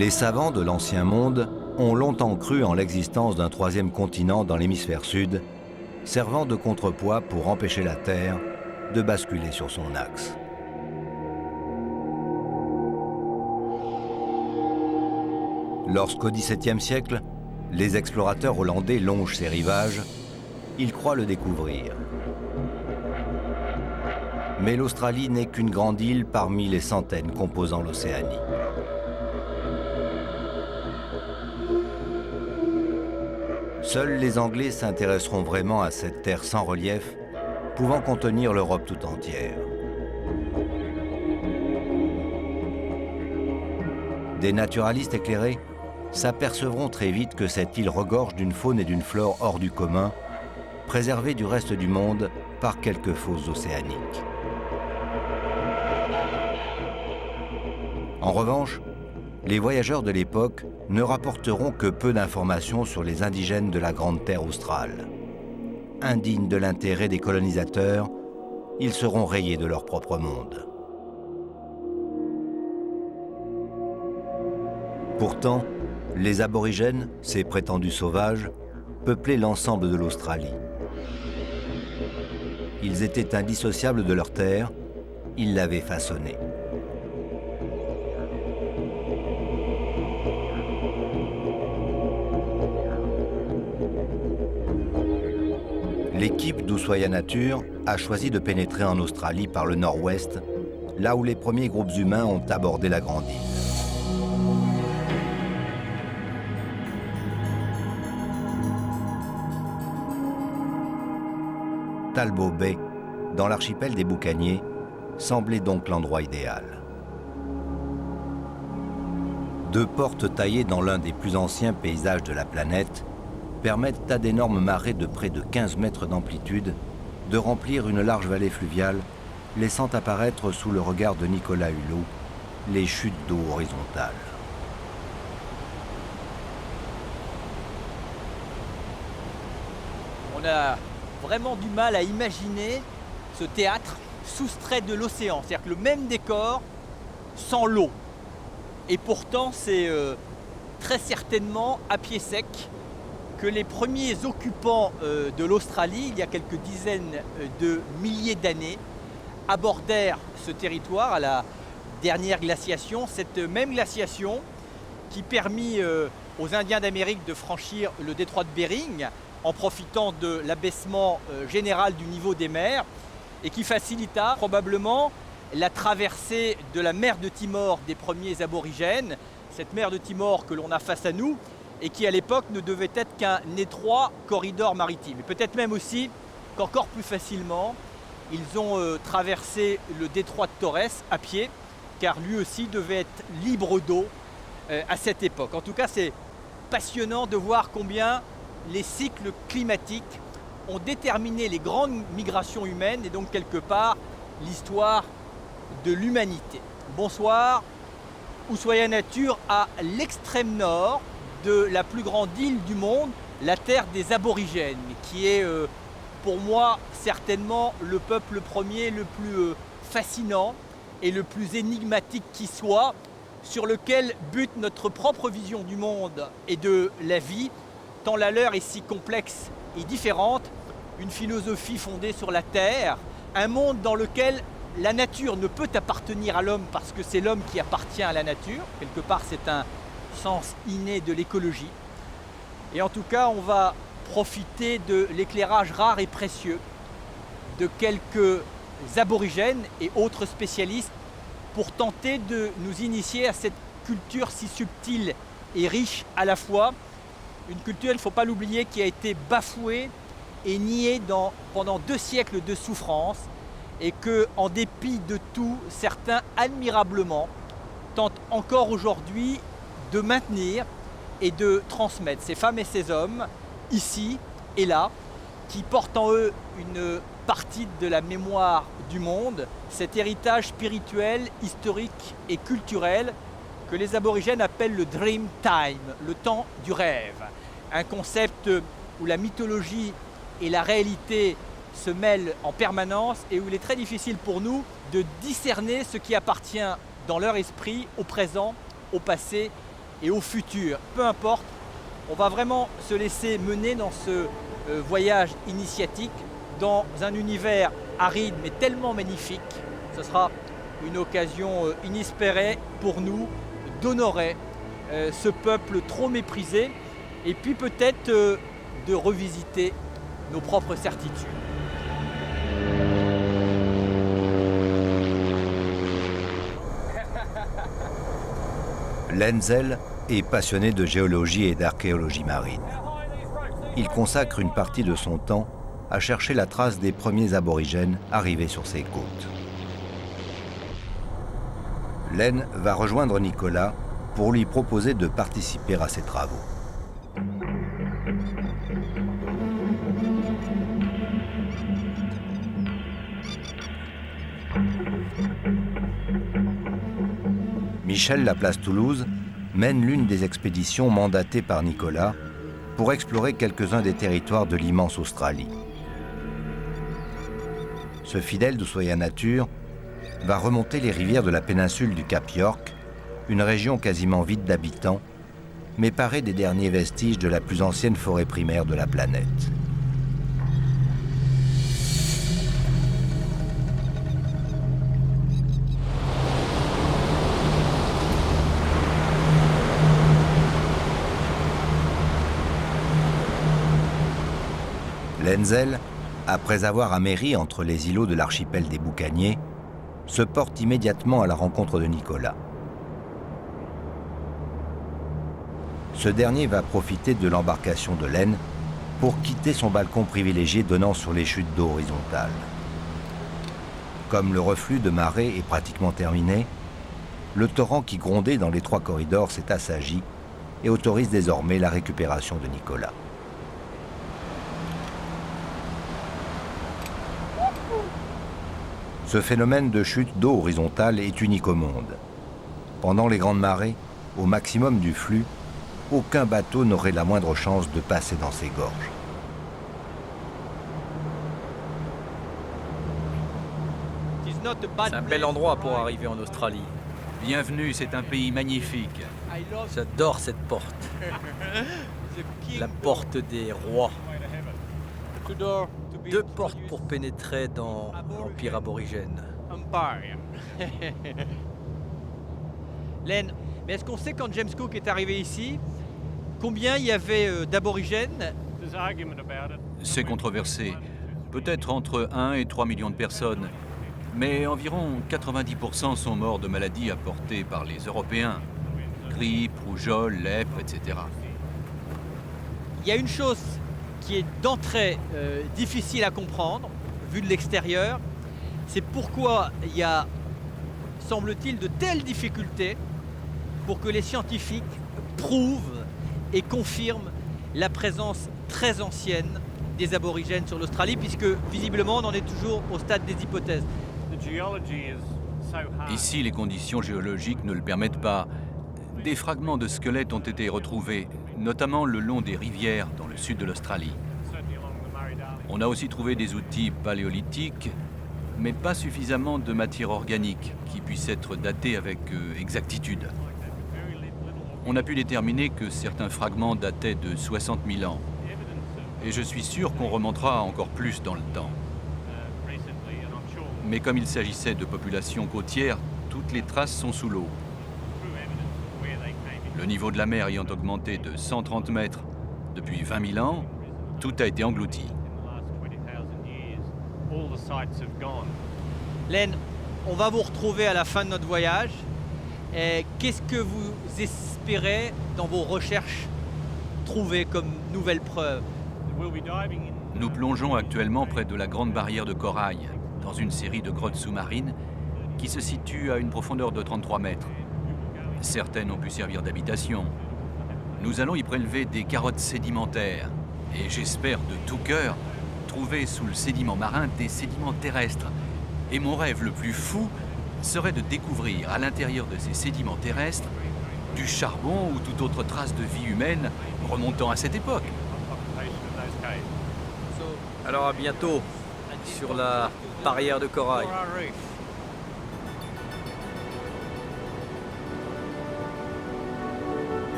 Les savants de l'Ancien Monde ont longtemps cru en l'existence d'un troisième continent dans l'hémisphère sud, servant de contrepoids pour empêcher la Terre de basculer sur son axe. Lorsqu'au XVIIe siècle, les explorateurs hollandais longent ces rivages, ils croient le découvrir. Mais l'Australie n'est qu'une grande île parmi les centaines composant l'Océanie. Seuls les Anglais s'intéresseront vraiment à cette terre sans relief, pouvant contenir l'Europe tout entière. Des naturalistes éclairés s'apercevront très vite que cette île regorge d'une faune et d'une flore hors du commun, préservée du reste du monde par quelques fosses océaniques. En revanche, les voyageurs de l'époque ne rapporteront que peu d'informations sur les indigènes de la Grande Terre australe. Indignes de l'intérêt des colonisateurs, ils seront rayés de leur propre monde. Pourtant, les aborigènes, ces prétendus sauvages, peuplaient l'ensemble de l'Australie. Ils étaient indissociables de leur terre, ils l'avaient façonnée. L'équipe d'Ushuaïa Nature a choisi de pénétrer en Australie par le nord-ouest, là où les premiers groupes humains ont abordé la grande île. Talbot Bay, dans l'archipel des Boucaniers, semblait donc l'endroit idéal. Deux portes taillées dans l'un des plus anciens paysages de la planète permettent à d'énormes marées de près de 15 mètres d'amplitude de remplir une large vallée fluviale, laissant apparaître sous le regard de Nicolas Hulot les chutes d'eau horizontales. On a vraiment du mal à imaginer ce théâtre soustrait de l'océan, c'est-à-dire que le même décor sans l'eau. Et pourtant, c'est très certainement à pied sec que les premiers occupants de l'Australie, il y a quelques dizaines de milliers d'années, abordèrent ce territoire à la dernière glaciation, cette même glaciation qui permit aux Indiens d'Amérique de franchir le détroit de Bering en profitant de l'abaissement général du niveau des mers et qui facilita probablement la traversée de la mer de Timor des premiers aborigènes, cette mer de Timor que l'on a face à nous et qui à l'époque ne devait être qu'un étroit corridor maritime. Et peut-être même aussi qu'encore plus facilement, ils ont traversé le détroit de Torres à pied, car lui aussi devait être libre d'eau à cette époque. En tout cas, c'est passionnant de voir combien les cycles climatiques ont déterminé les grandes migrations humaines et donc quelque part l'histoire de l'humanité. Bonsoir, Ushuaïa Nature à l'extrême nord de la plus grande île du monde, la terre des aborigènes, qui est pour moi certainement le peuple premier le plus fascinant et le plus énigmatique qui soit, sur lequel bute notre propre vision du monde et de la vie, tant la leur est si complexe et différente, une philosophie fondée sur la terre, un monde dans lequel la nature ne peut appartenir à l'homme parce que c'est l'homme qui appartient à la nature, quelque part c'est un sens inné de l'écologie. Et en tout cas, on va profiter de l'éclairage rare et précieux de quelques aborigènes et autres spécialistes pour tenter de nous initier à cette culture si subtile et riche à la fois. Une culture, il ne faut pas l'oublier, qui a été bafouée et niée pendant 2 siècles de souffrance et que, en dépit de tout, certains admirablement tentent encore aujourd'hui de maintenir et de transmettre ces femmes et ces hommes, ici et là, qui portent en eux une partie de la mémoire du monde, cet héritage spirituel, historique et culturel que les aborigènes appellent le Dream Time, le temps du rêve. Un concept où la mythologie et la réalité se mêlent en permanence et où il est très difficile pour nous de discerner ce qui appartient dans leur esprit au présent, au passé et au futur, peu importe, on va vraiment se laisser mener dans ce voyage initiatique dans un univers aride mais tellement magnifique. Ce sera une occasion inespérée pour nous d'honorer ce peuple trop méprisé et puis peut-être de revisiter nos propres certitudes. Lenzel est passionné de géologie et d'archéologie marine. Il consacre une partie de son temps à chercher la trace des premiers aborigènes arrivés sur ces côtes. Len va rejoindre Nicolas pour lui proposer de participer à ses travaux. Michel Laplace-Toulouse mène l'une des expéditions mandatées par Nicolas pour explorer quelques-uns des territoires de l'immense Australie. Ce fidèle d'Oussoya Nature va remonter les rivières de la péninsule du Cap York, une région quasiment vide d'habitants, mais parée des derniers vestiges de la plus ancienne forêt primaire de la planète. Lenzel, après avoir améri entre les îlots de l'archipel des Boucaniers, se porte immédiatement à la rencontre de Nicolas. Ce dernier va profiter de l'embarcation de Len pour quitter son balcon privilégié donnant sur les chutes d'eau horizontales. Comme le reflux de marée est pratiquement terminé, le torrent qui grondait dans les trois corridors s'est assagi et autorise désormais la récupération de Nicolas. Ce phénomène de chute d'eau horizontale est unique au monde. Pendant les grandes marées, au maximum du flux, aucun bateau n'aurait la moindre chance de passer dans ces gorges. C'est un bel endroit pour arriver en Australie. Bienvenue, c'est un pays magnifique. J'adore cette porte. La porte des rois. 2 portes pour pénétrer dans l'Empire aborigène. Len, mais est-ce qu'on sait quand James Cook est arrivé ici, combien il y avait d'aborigènes? C'est controversé. Peut-être entre 1 et 3 millions de personnes. Mais environ 90% sont morts de maladies apportées par les Européens. Grippe, rougeole, lèpre, etc. Il y a une chose qui est d'entrée difficile à comprendre, vu de l'extérieur, c'est pourquoi il y a, semble-t-il, de telles difficultés pour que les scientifiques prouvent et confirment la présence très ancienne des aborigènes sur l'Australie, puisque visiblement on en est toujours au stade des hypothèses. Ici, les conditions géologiques ne le permettent pas. Des fragments de squelettes ont été retrouvés, notamment le long des rivières dans le sud de l'Australie. On a aussi trouvé des outils paléolithiques, mais pas suffisamment de matière organique qui puisse être datée avec exactitude. On a pu déterminer que certains fragments dataient de 60 000 ans. Et je suis sûr qu'on remontera encore plus dans le temps. Mais comme il s'agissait de populations côtières, toutes les traces sont sous l'eau. Le niveau de la mer ayant augmenté de 130 mètres depuis 20 000 ans, tout a été englouti. Len, on va vous retrouver à la fin de notre voyage. Qu'est-ce que vous espérez dans vos recherches trouver comme nouvelles preuves? Nous plongeons actuellement près de la Grande Barrière de Corail, dans une série de grottes sous-marines qui se situent à une profondeur de 33 mètres. Certaines ont pu servir d'habitation. Nous allons y prélever des carottes sédimentaires et j'espère de tout cœur trouver sous le sédiment marin des sédiments terrestres. Et mon rêve le plus fou serait de découvrir à l'intérieur de ces sédiments terrestres du charbon ou toute autre trace de vie humaine remontant à cette époque. Alors à bientôt sur la barrière de corail.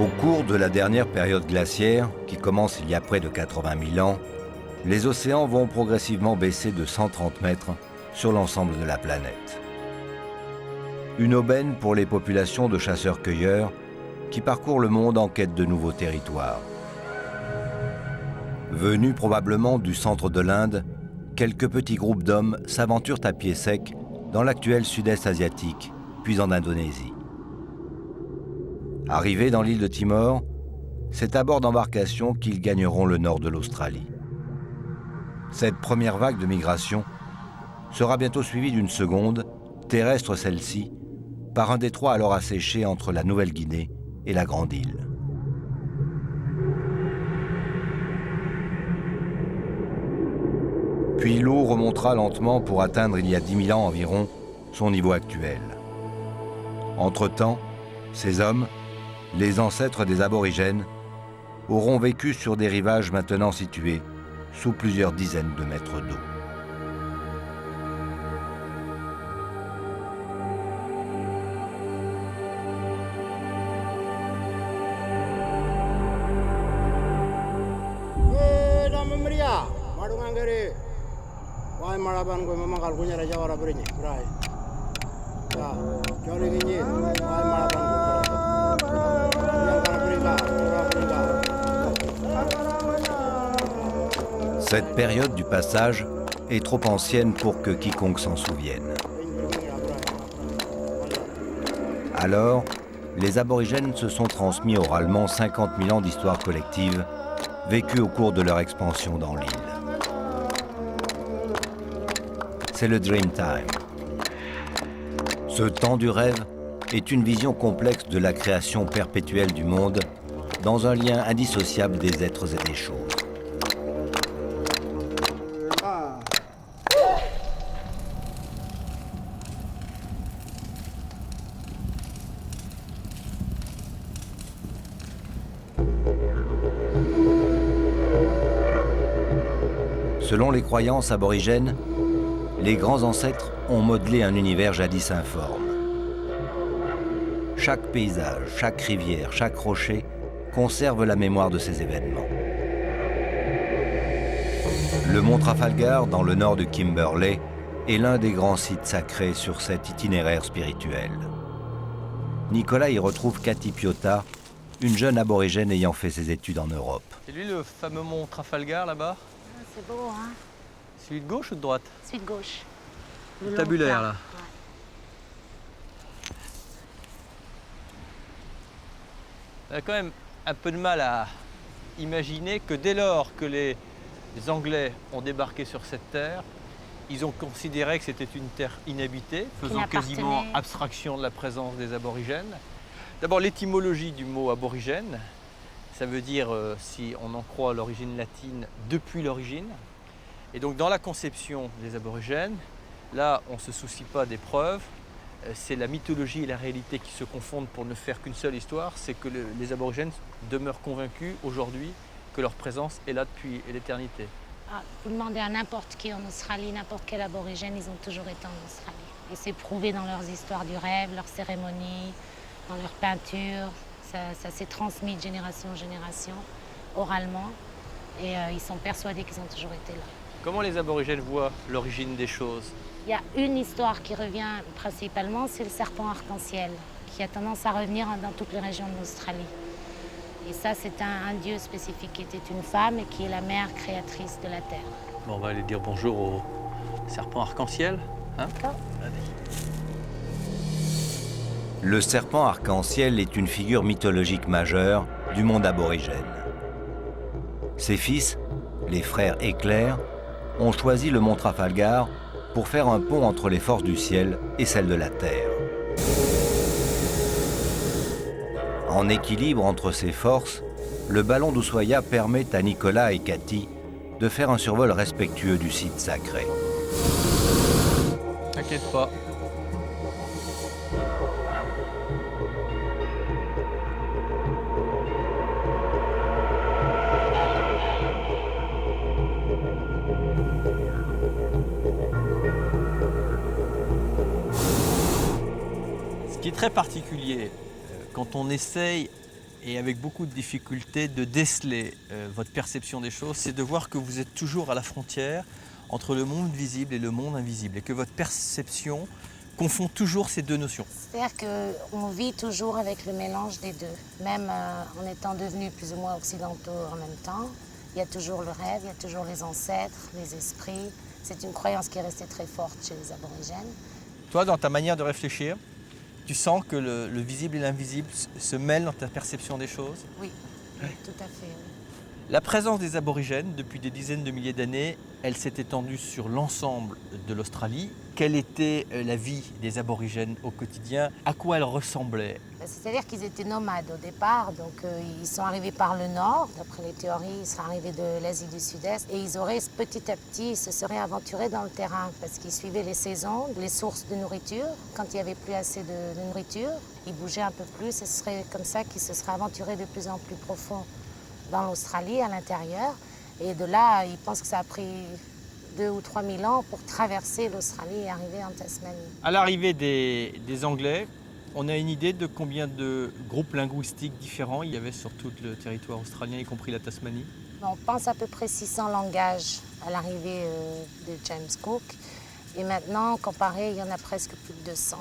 Au cours de la dernière période glaciaire, qui commence il y a près de 80 000 ans, les océans vont progressivement baisser de 130 mètres sur l'ensemble de la planète. Une aubaine pour les populations de chasseurs-cueilleurs qui parcourent le monde en quête de nouveaux territoires. Venus probablement du centre de l'Inde, quelques petits groupes d'hommes s'aventurent à pied sec dans l'actuel sud-est asiatique, puis en Indonésie. Arrivés dans l'île de Timor, c'est à bord d'embarcations qu'ils gagneront le nord de l'Australie. Cette première vague de migration sera bientôt suivie d'une seconde, terrestre celle-ci, par un détroit alors asséché entre la Nouvelle-Guinée et la Grande Île. Puis l'eau remontera lentement pour atteindre il y a 10 000 ans environ son niveau actuel. Entre-temps, ces hommes, les ancêtres des aborigènes, auront vécu sur des rivages maintenant situés sous plusieurs dizaines de mètres d'eau. Cette période du passage est trop ancienne pour que quiconque s'en souvienne. Alors, les aborigènes se sont transmis oralement 50 000 ans d'histoire collective, vécue au cours de leur expansion dans l'île. C'est le Dreamtime. Ce temps du rêve est une vision complexe de la création perpétuelle du monde dans un lien indissociable des êtres et des choses. Selon les croyances aborigènes, les grands ancêtres ont modelé un univers jadis informe. Chaque paysage, chaque rivière, chaque rocher conserve la mémoire de ces événements. Le mont Trafalgar, dans le nord du Kimberley, est l'un des grands sites sacrés sur cet itinéraire spirituel. Nicolas y retrouve Cathy Piotta, une jeune aborigène ayant fait ses études en Europe. C'est lui le fameux mont Trafalgar là-bas? C'est beau, hein? Celui de gauche ou de droite? Celui de gauche. Le tabulaire, là. Ouais. On a quand même un peu de mal à imaginer que dès lors que les Anglais ont débarqué sur cette terre, ils ont considéré que c'était une terre inhabitée, faisant quasiment abstraction de la présence des aborigènes. D'abord, l'étymologie du mot aborigène, ça veut dire, si on en croit l'origine latine, depuis l'origine. Et donc dans la conception des aborigènes, là on ne se soucie pas des preuves, c'est la mythologie et la réalité qui se confondent pour ne faire qu'une seule histoire, c'est que les aborigènes demeurent convaincus aujourd'hui que leur présence est là depuis l'éternité. Ah, vous demandez à n'importe qui en Australie, n'importe quel aborigène, ils ont toujours été en Australie. Et c'est prouvé dans leurs histoires du rêve, leurs cérémonies, dans leurs peintures. Ça s'est transmis de génération en génération, oralement, et ils sont persuadés qu'ils ont toujours été là. Comment les aborigènes voient l'origine des choses? Il y a une histoire qui revient principalement, c'est le serpent arc-en-ciel, qui a tendance à revenir dans toutes les régions de l'Australie. Et ça, c'est un dieu spécifique qui était une femme et qui est la mère créatrice de la Terre. Bon, on va aller dire bonjour au serpent arc-en-ciel. Hein? Le serpent arc-en-ciel est une figure mythologique majeure du monde aborigène. Ses fils, les frères Éclair, ont choisi le mont Trafalgar pour faire un pont entre les forces du ciel et celles de la terre. En équilibre entre ces forces, le ballon d'Ushuaïa permet à Nicolas et Cathy de faire un survol respectueux du site sacré. T'inquiète pas. Ce qui est très particulier quand on essaye et avec beaucoup de difficultés de déceler votre perception des choses, c'est de voir que vous êtes toujours à la frontière entre le monde visible et le monde invisible, et que votre perception confond toujours ces deux notions. C'est-à-dire qu'on vit toujours avec le mélange des deux. Même en étant devenus plus ou moins occidentaux en même temps, il y a toujours le rêve, il y a toujours les ancêtres, les esprits. C'est une croyance qui est restée très forte chez les aborigènes. Toi, dans ta manière de réfléchir, tu sens que le visible et l'invisible se mêlent dans ta perception des choses? Oui, tout à fait. Oui. La présence des aborigènes, depuis des dizaines de milliers d'années, elle s'est étendue sur l'ensemble de l'Australie. Quelle était la vie des aborigènes au quotidien? À quoi elle ressemblait? C'est-à-dire qu'ils étaient nomades au départ, donc ils sont arrivés par le nord, d'après les théories, ils seraient arrivés de l'Asie du Sud-Est, et ils auraient petit à petit, ils se seraient aventurés dans le terrain, parce qu'ils suivaient les saisons, les sources de nourriture. Quand il n'y avait plus assez de nourriture, ils bougeaient un peu plus, et ce serait comme ça qu'ils se seraient aventurés de plus en plus profond dans l'Australie, à l'intérieur. Et de là, ils pensent que ça a pris 2 ou 3 000 ans pour traverser l'Australie et arriver en Tasmanie. À l'arrivée des Anglais, on a une idée de combien de groupes linguistiques différents il y avait sur tout le territoire australien, y compris la Tasmanie? On pense à peu près 600 langages à l'arrivée de James Cook. Et maintenant, comparé, il y en a presque plus de 200.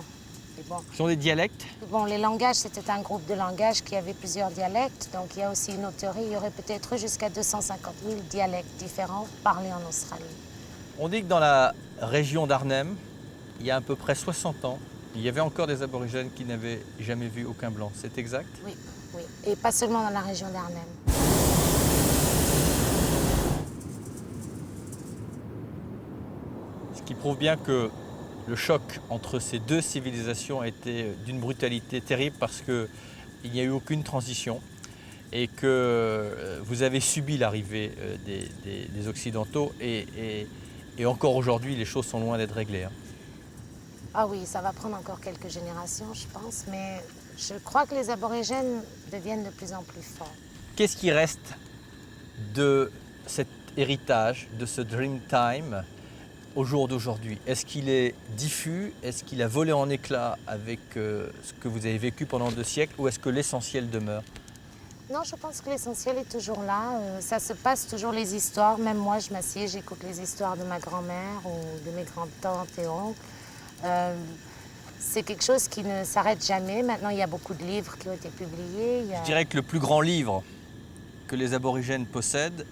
Bon. Ce sont des dialectes? Bon, les langages, c'était un groupe de langages qui avait plusieurs dialectes. Donc il y a aussi une autre théorie, il y aurait peut-être jusqu'à 250 000 dialectes différents parlés en Australie. On dit que dans la région d'Arnhem, il y a à peu près 60 ans, il y avait encore des aborigènes qui n'avaient jamais vu aucun blanc. C'est exact? Oui, oui. Et pas seulement dans la région d'Arnhem. Ce qui prouve bien que le choc entre ces deux civilisations a été d'une brutalité terrible parce qu'il n'y a eu aucune transition et que vous avez subi l'arrivée des Occidentaux et encore aujourd'hui, les choses sont loin d'être réglées. Ah oui, ça va prendre encore quelques générations, je pense, mais je crois que les aborigènes deviennent de plus en plus forts. Qu'est-ce qui reste de cet héritage, de ce Dreamtime au jour d'aujourd'hui? Est-ce qu'il est diffus? Est-ce qu'il a volé en éclats avec ce que vous avez vécu pendant 2 siècles? Ou est-ce que l'essentiel demeure? Non, je pense que l'essentiel est toujours là. Ça se passe toujours les histoires. Même moi, je m'assieds, j'écoute les histoires de ma grand-mère ou de mes grandes-tantes et oncles. C'est quelque chose qui ne s'arrête jamais. Maintenant, il y a beaucoup de livres qui ont été publiés. Je dirais que le plus grand livre que les aborigènes possèdent,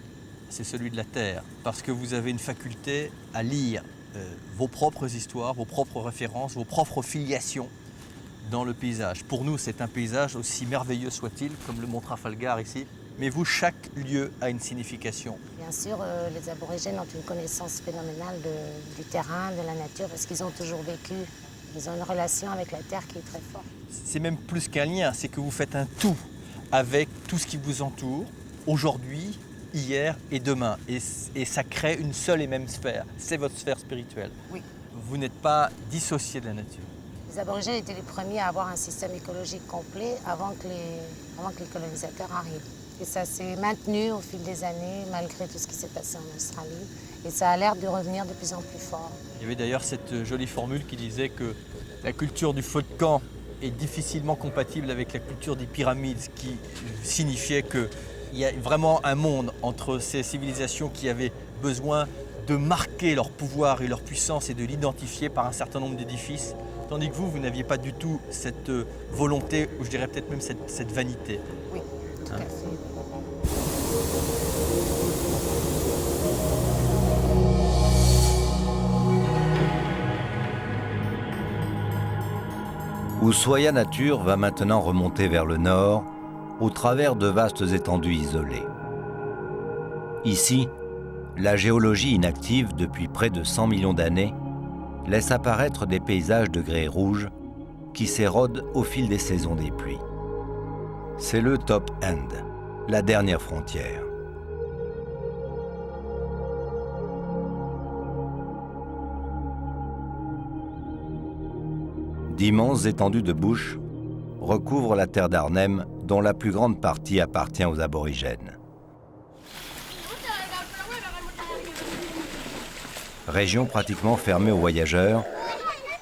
c'est celui de la Terre, parce que vous avez une faculté à lire vos propres histoires, vos propres références, vos propres filiations dans le paysage. Pour nous, c'est un paysage aussi merveilleux soit-il, comme le mont Trafalgar ici, mais vous, chaque lieu a une signification. Bien sûr, les aborigènes ont une connaissance phénoménale du terrain, de la nature, parce qu'ils ont toujours vécu. Ils ont une relation avec la terre qui est très forte. C'est même plus qu'un lien, c'est que vous faites un tout avec tout ce qui vous entoure, aujourd'hui, hier et demain. Et ça crée une seule et même sphère. C'est votre sphère spirituelle. Oui. Vous n'êtes pas dissocié de la nature. Les aborigènes étaient les premiers à avoir un système écologique complet avant que les colonisateurs arrivent. Et ça s'est maintenu au fil des années, malgré tout ce qui s'est passé en Australie. Et ça a l'air de revenir de plus en plus fort. Il y avait d'ailleurs cette jolie formule qui disait que la culture du feu de camp est difficilement compatible avec la culture des pyramides, ce qui signifiait qu'il y a vraiment un monde entre ces civilisations qui avaient besoin de marquer leur pouvoir et leur puissance et de l'identifier par un certain nombre d'édifices, tandis que vous n'aviez pas du tout cette volonté, ou je dirais peut-être même cette vanité. Oui, tout à fait. Ushuaia Nature va maintenant remonter vers le nord, au travers de vastes étendues isolées. Ici, la géologie inactive depuis près de 100 millions d'années laisse apparaître des paysages de grès rouge qui s'érodent au fil des saisons des pluies. C'est le top end, la dernière frontière. D'immenses étendues de bush recouvrent la terre d'Arnhem, dont la plus grande partie appartient aux aborigènes. Région pratiquement fermée aux voyageurs,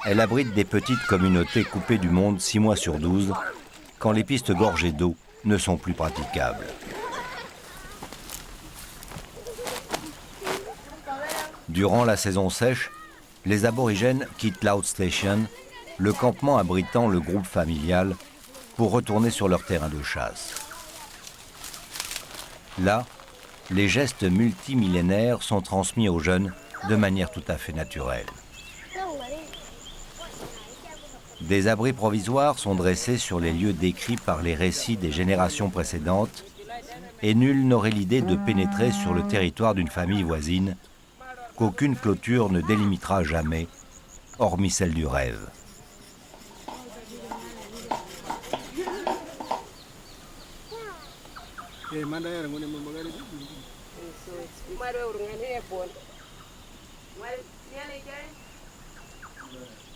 elle abrite des petites communautés coupées du monde 6 mois sur 12, quand les pistes gorgées d'eau ne sont plus praticables. Durant la saison sèche, les aborigènes quittent l'Outstation, le campement abritant le groupe familial, pour retourner sur leur terrain de chasse. Là, les gestes multimillénaires sont transmis aux jeunes de manière tout à fait naturelle. Des abris provisoires sont dressés sur les lieux décrits par les récits des générations précédentes et nul n'aurait l'idée de pénétrer sur le territoire d'une famille voisine qu'aucune clôture ne délimitera jamais, hormis celle du rêve.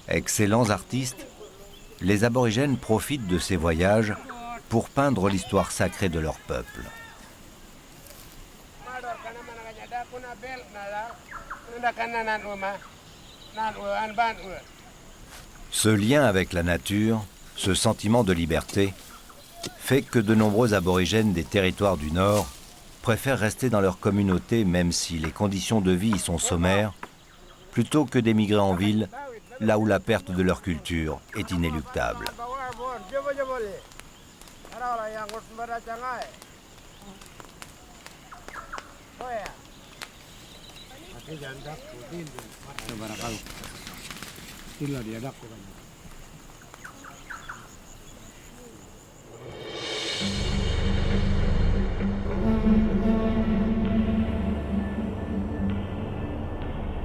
Excellents artistes, les aborigènes profitent de ces voyages pour peindre l'histoire sacrée de leur peuple. Ce lien avec la nature, ce sentiment de liberté, fait que de nombreux aborigènes des territoires du Nord préfèrent rester dans leur communauté même si les conditions de vie y sont sommaires, plutôt que d'émigrer en ville, là où la perte de leur culture est inéluctable.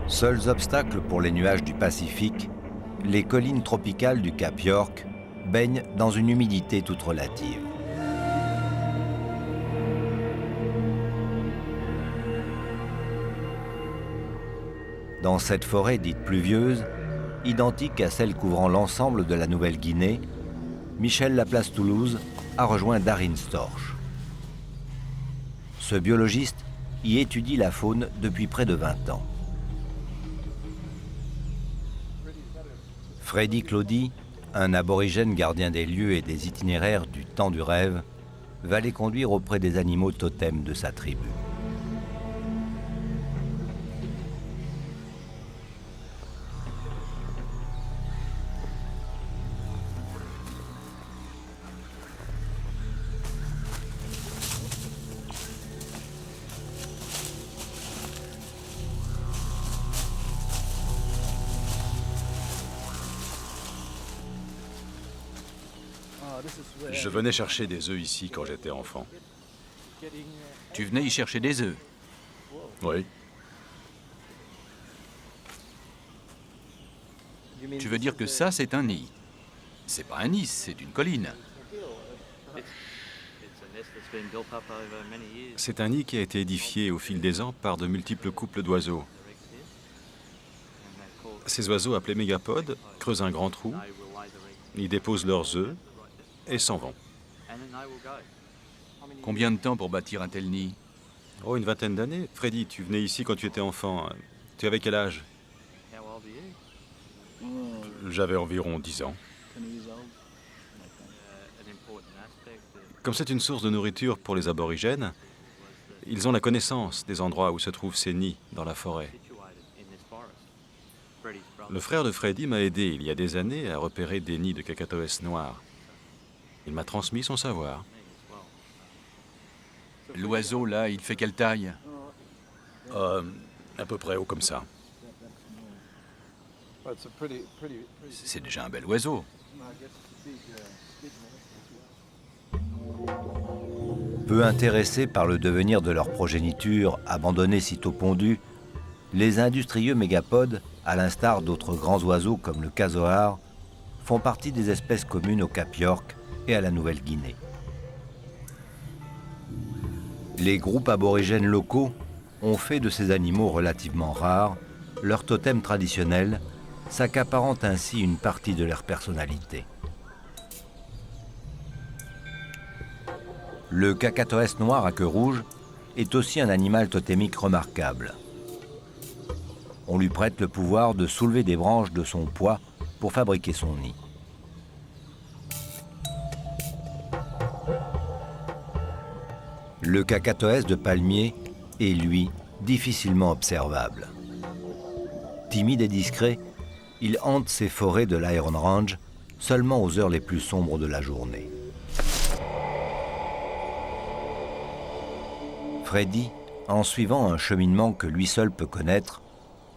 Seuls obstacles pour les nuages du Pacifique, les collines tropicales du Cap York baignent dans une humidité toute relative. Dans cette forêt dite pluvieuse, identique à celle couvrant l'ensemble de la Nouvelle-Guinée, Michel Laplace-Toulouse a rejoint Darin Storch. Ce biologiste y étudie la faune depuis près de 20 ans. Freddy Claudy, un aborigène gardien des lieux et des itinéraires du temps du rêve, va les conduire auprès des animaux totems de sa tribu. Je venais chercher des œufs ici quand j'étais enfant. Tu venais y chercher des œufs. Oui. Tu veux dire que ça, c'est un nid. C'est pas un nid, c'est une colline. C'est un nid qui a été édifié au fil des ans par de multiples couples d'oiseaux. Ces oiseaux, appelés mégapodes, creusent un grand trou, y déposent leurs œufs et s'en vont. Combien de temps pour bâtir un tel nid? Oh, une vingtaine d'années. Freddy, tu venais ici quand tu étais enfant. Tu avais quel âge? J'avais environ 10 ans. Comme c'est une source de nourriture pour les aborigènes, ils ont la connaissance des endroits où se trouvent ces nids dans la forêt. Le frère de Freddy m'a aidé il y a des années à repérer des nids de cacatoès noirs. Il m'a transmis son savoir. L'oiseau, là, il fait quelle taille? À peu près haut comme ça. C'est déjà un bel oiseau. Peu intéressés par le devenir de leur progéniture, abandonnée sitôt pondue, les industrieux mégapodes, à l'instar d'autres grands oiseaux comme le casoar, font partie des espèces communes au Cap York et à la Nouvelle-Guinée. Les groupes aborigènes locaux ont fait de ces animaux relativement rares leur totem traditionnel, s'accaparant ainsi une partie de leur personnalité. Le cacatoès noir à queue rouge est aussi un animal totémique remarquable. On lui prête le pouvoir de soulever des branches de son poids pour fabriquer son nid. Le Cacatoès de palmier est, lui, difficilement observable. Timide et discret, il hante ces forêts de l'Iron Range seulement aux heures les plus sombres de la journée. Freddy, en suivant un cheminement que lui seul peut connaître,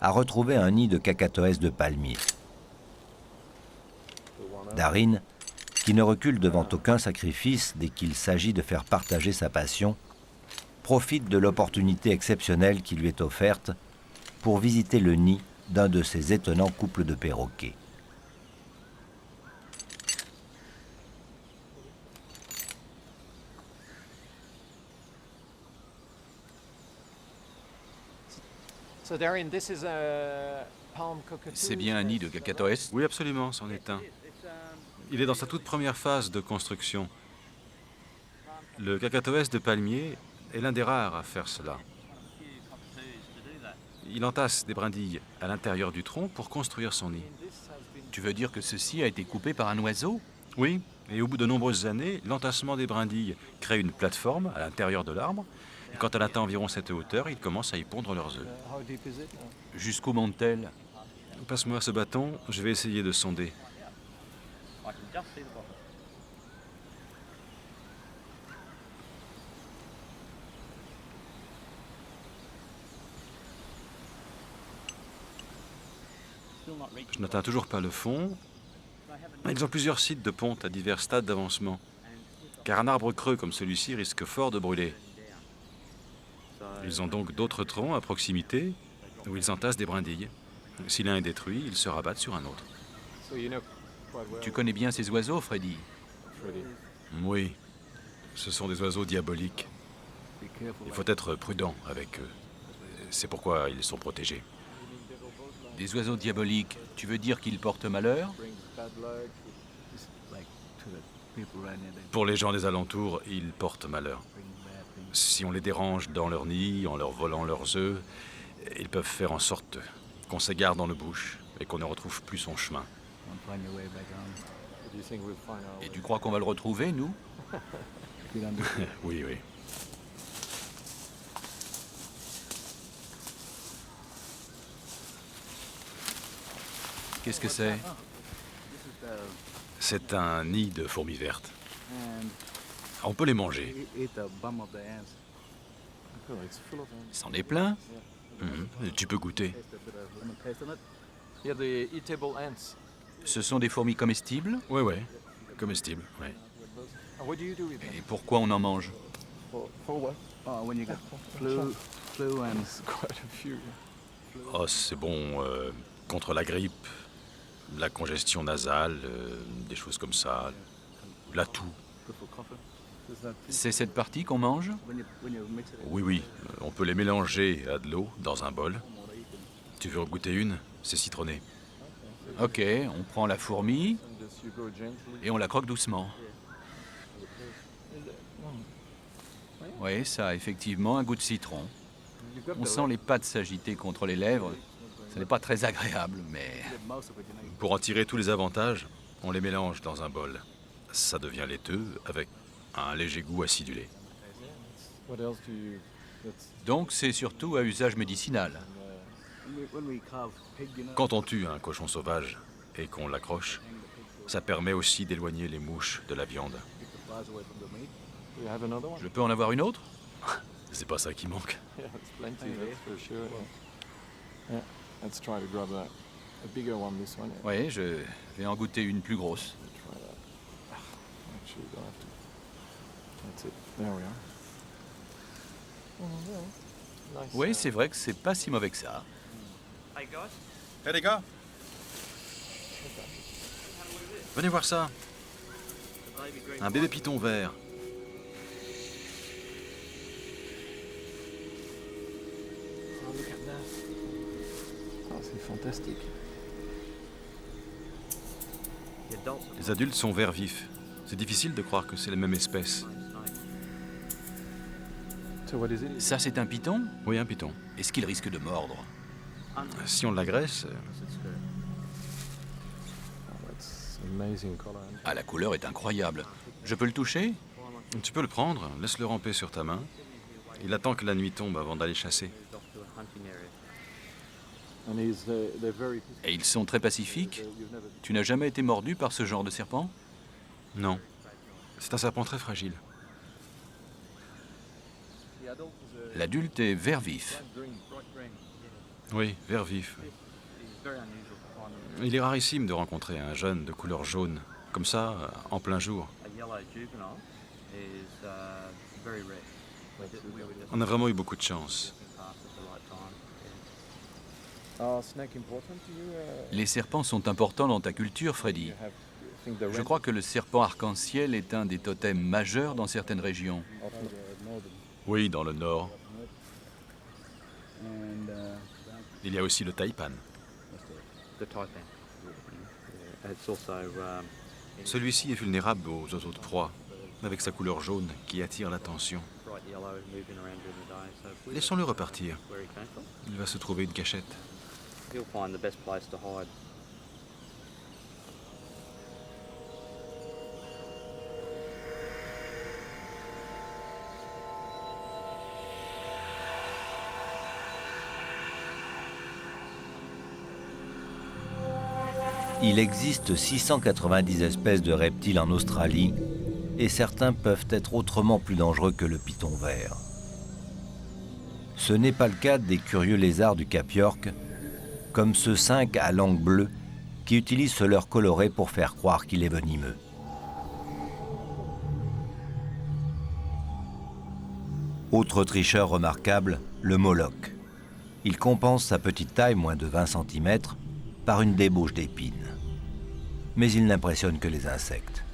a retrouvé un nid de Cacatoès de palmier. Darin, qui ne recule devant aucun sacrifice dès qu'il s'agit de faire partager sa passion, profite de l'opportunité exceptionnelle qui lui est offerte pour visiter le nid d'un de ces étonnants couples de perroquets. C'est bien un nid de Cacatoès? Oui, absolument, c'en est un. Il est dans sa toute première phase de construction. Le Cacatoès de palmier est l'un des rares à faire cela. Il entasse des brindilles à l'intérieur du tronc pour construire son nid. Tu veux dire que ceci a été coupé par un oiseau? Oui, et au bout de nombreuses années, l'entassement des brindilles crée une plateforme à l'intérieur de l'arbre. Et quand elle atteint environ cette hauteur, ils commencent à y pondre leurs œufs. Jusqu'où monte-t-elle? Passe-moi ce bâton, je vais essayer de sonder. Je n'atteins toujours pas le fond. Ils ont plusieurs sites de ponte à divers stades d'avancement. Car un arbre creux comme celui-ci risque fort de brûler. Ils ont donc d'autres troncs à proximité où ils entassent des brindilles. Si l'un est détruit, ils se rabattent sur un autre. Tu connais bien ces oiseaux, Freddy? Oui, ce sont des oiseaux diaboliques. Il faut être prudent avec eux. C'est pourquoi ils sont protégés. Des oiseaux diaboliques, tu veux dire qu'ils portent malheur? Pour les gens des alentours, ils portent malheur. Si on les dérange dans leur nid, en leur volant leurs œufs, ils peuvent faire en sorte qu'on s'égare dans le bush et qu'on ne retrouve plus son chemin. Et tu crois qu'on va le retrouver, nous? Oui, oui. Qu'est-ce que c'est? C'est un nid de fourmis vertes. On peut les manger. C'en est plein? Tu peux goûter. Ce sont des fourmis comestibles? Oui, oui. Comestible, oui. Et pourquoi on en mange? Oh, c'est bon contre la grippe, la congestion nasale, des choses comme ça, la toux. C'est cette partie qu'on mange? Oui, oui, on peut les mélanger à de l'eau dans un bol. Tu veux en goûter une? C'est citronné. Ok, on prend la fourmi et on la croque doucement. Oui, ça a effectivement un goût de citron. On sent les pattes s'agiter contre les lèvres. Ce n'est pas très agréable, mais... Pour en tirer tous les avantages, on les mélange dans un bol. Ça devient laiteux avec un léger goût acidulé. Donc c'est surtout à usage médicinal. Quand on tue un cochon sauvage et qu'on l'accroche, ça permet aussi d'éloigner les mouches de la viande. Je peux en avoir une autre? C'est pas ça qui manque. Oui, je vais en goûter une plus grosse. Oui, c'est vrai que c'est pas si mauvais que ça. Hé les gars, venez voir ça. Un bébé python vert. C'est fantastique. Les adultes sont vert vif. C'est difficile de croire que c'est la même espèce. Ça, c'est un python? Oui, un python. Est-ce qu'il risque de mordre? Si on l'agresse, Ah, la couleur est incroyable. Je peux le toucher? Tu peux le prendre, laisse-le ramper sur ta main. Il attend que la nuit tombe avant d'aller chasser. Et ils sont très pacifiques. Tu n'as jamais été mordu par ce genre de serpent? Non. C'est un serpent très fragile. L'adulte est vert vif. Oui, vert vif. Il est rarissime de rencontrer un jeune de couleur jaune, comme ça, en plein jour. On a vraiment eu beaucoup de chance. Les serpents sont importants dans ta culture, Freddy. Je crois que le serpent arc-en-ciel est un des totems majeurs dans certaines régions. Oui, dans le nord. Il y a aussi le taipan. Celui-ci est vulnérable aux oiseaux de proie, avec sa couleur jaune qui attire l'attention. Laissons-le repartir. Il va se trouver une cachette. Il existe 690 espèces de reptiles en Australie et certains peuvent être autrement plus dangereux que le python vert. Ce n'est pas le cas des curieux lézards du Cap York, comme ce 5 à langue bleue qui utilise ce leurre coloré pour faire croire qu'il est venimeux. Autre tricheur remarquable, le moloch. Il compense sa petite taille, moins de 20 cm, par une débauche d'épines. Mais il n'impressionne que les insectes.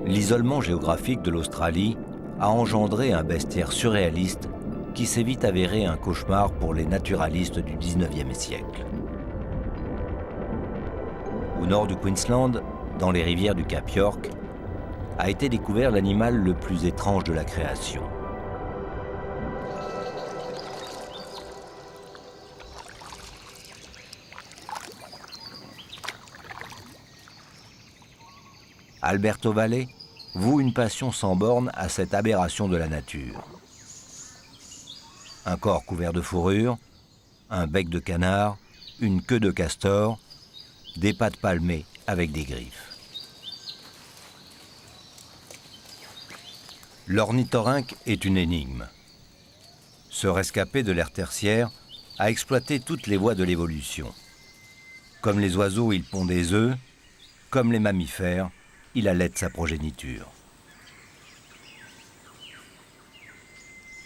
L'isolement géographique de l'Australie a engendré un bestiaire surréaliste qui s'est vite avéré un cauchemar pour les naturalistes du 19e siècle. Au nord du Queensland, dans les rivières du Cap York, a été découvert l'animal le plus étrange de la création. Alberto Valley voue une passion sans borne à cette aberration de la nature. Un corps couvert de fourrure, un bec de canard, une queue de castor, des pattes palmées avec des griffes. L'ornithorynque est une énigme. Ce rescapé de l'ère tertiaire a exploité toutes les voies de l'évolution. Comme les oiseaux, il pond des œufs, comme les mammifères, il allaite sa progéniture.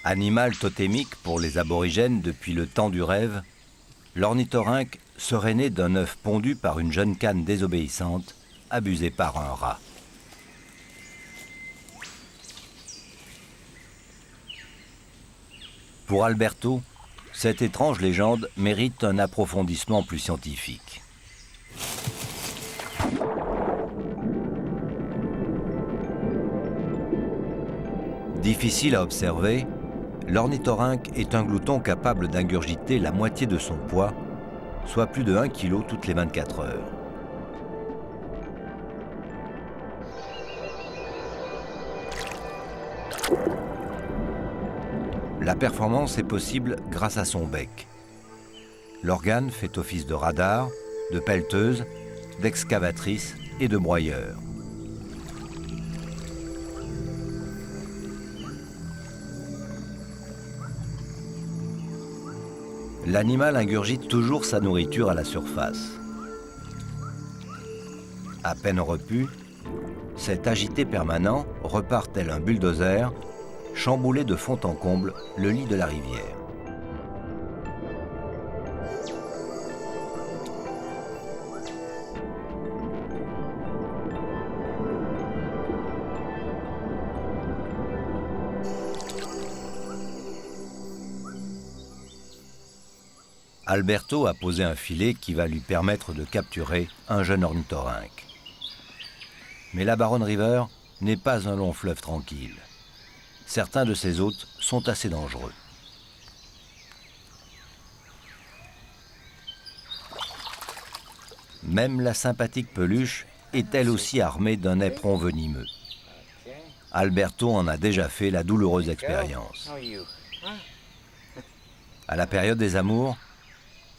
Animal totémique pour les aborigènes depuis le temps du rêve, l'ornithorynque serait né d'un œuf pondu par une jeune cane désobéissante, abusée par un rat. Pour Alberto, cette étrange légende mérite un approfondissement plus scientifique. Difficile à observer, l'ornithorynque est un glouton capable d'ingurgiter la moitié de son poids, soit plus de 1 kg toutes les 24 heures. La performance est possible grâce à son bec. L'organe fait office de radar, de pelleteuse, d'excavatrice et de broyeur. L'animal ingurgite toujours sa nourriture à la surface. À peine repu, cet agité permanent repart tel un bulldozer, chambouler de fond en comble le lit de la rivière. Alberto a posé un filet qui va lui permettre de capturer un jeune ornithorynque. Mais la Barron River n'est pas un long fleuve tranquille. Certains de ses hôtes sont assez dangereux. Même la sympathique peluche est elle aussi armée d'un éperon venimeux. Alberto en a déjà fait la douloureuse expérience. À la période des amours,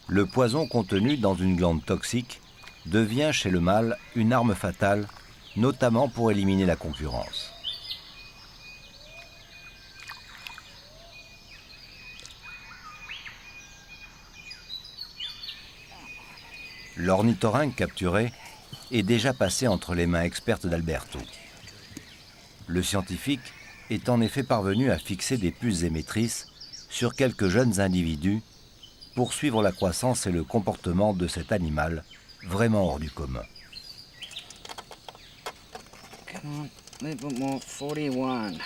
le poison contenu dans une glande toxique devient chez le mâle une arme fatale, notamment pour éliminer la concurrence. L'ornithorynque capturé est déjà passé entre les mains expertes d'Alberto. Le scientifique est en effet parvenu à fixer des puces émettrices sur quelques jeunes individus pour suivre la croissance et le comportement de cet animal vraiment hors du commun. Come on, a little bit more. 41.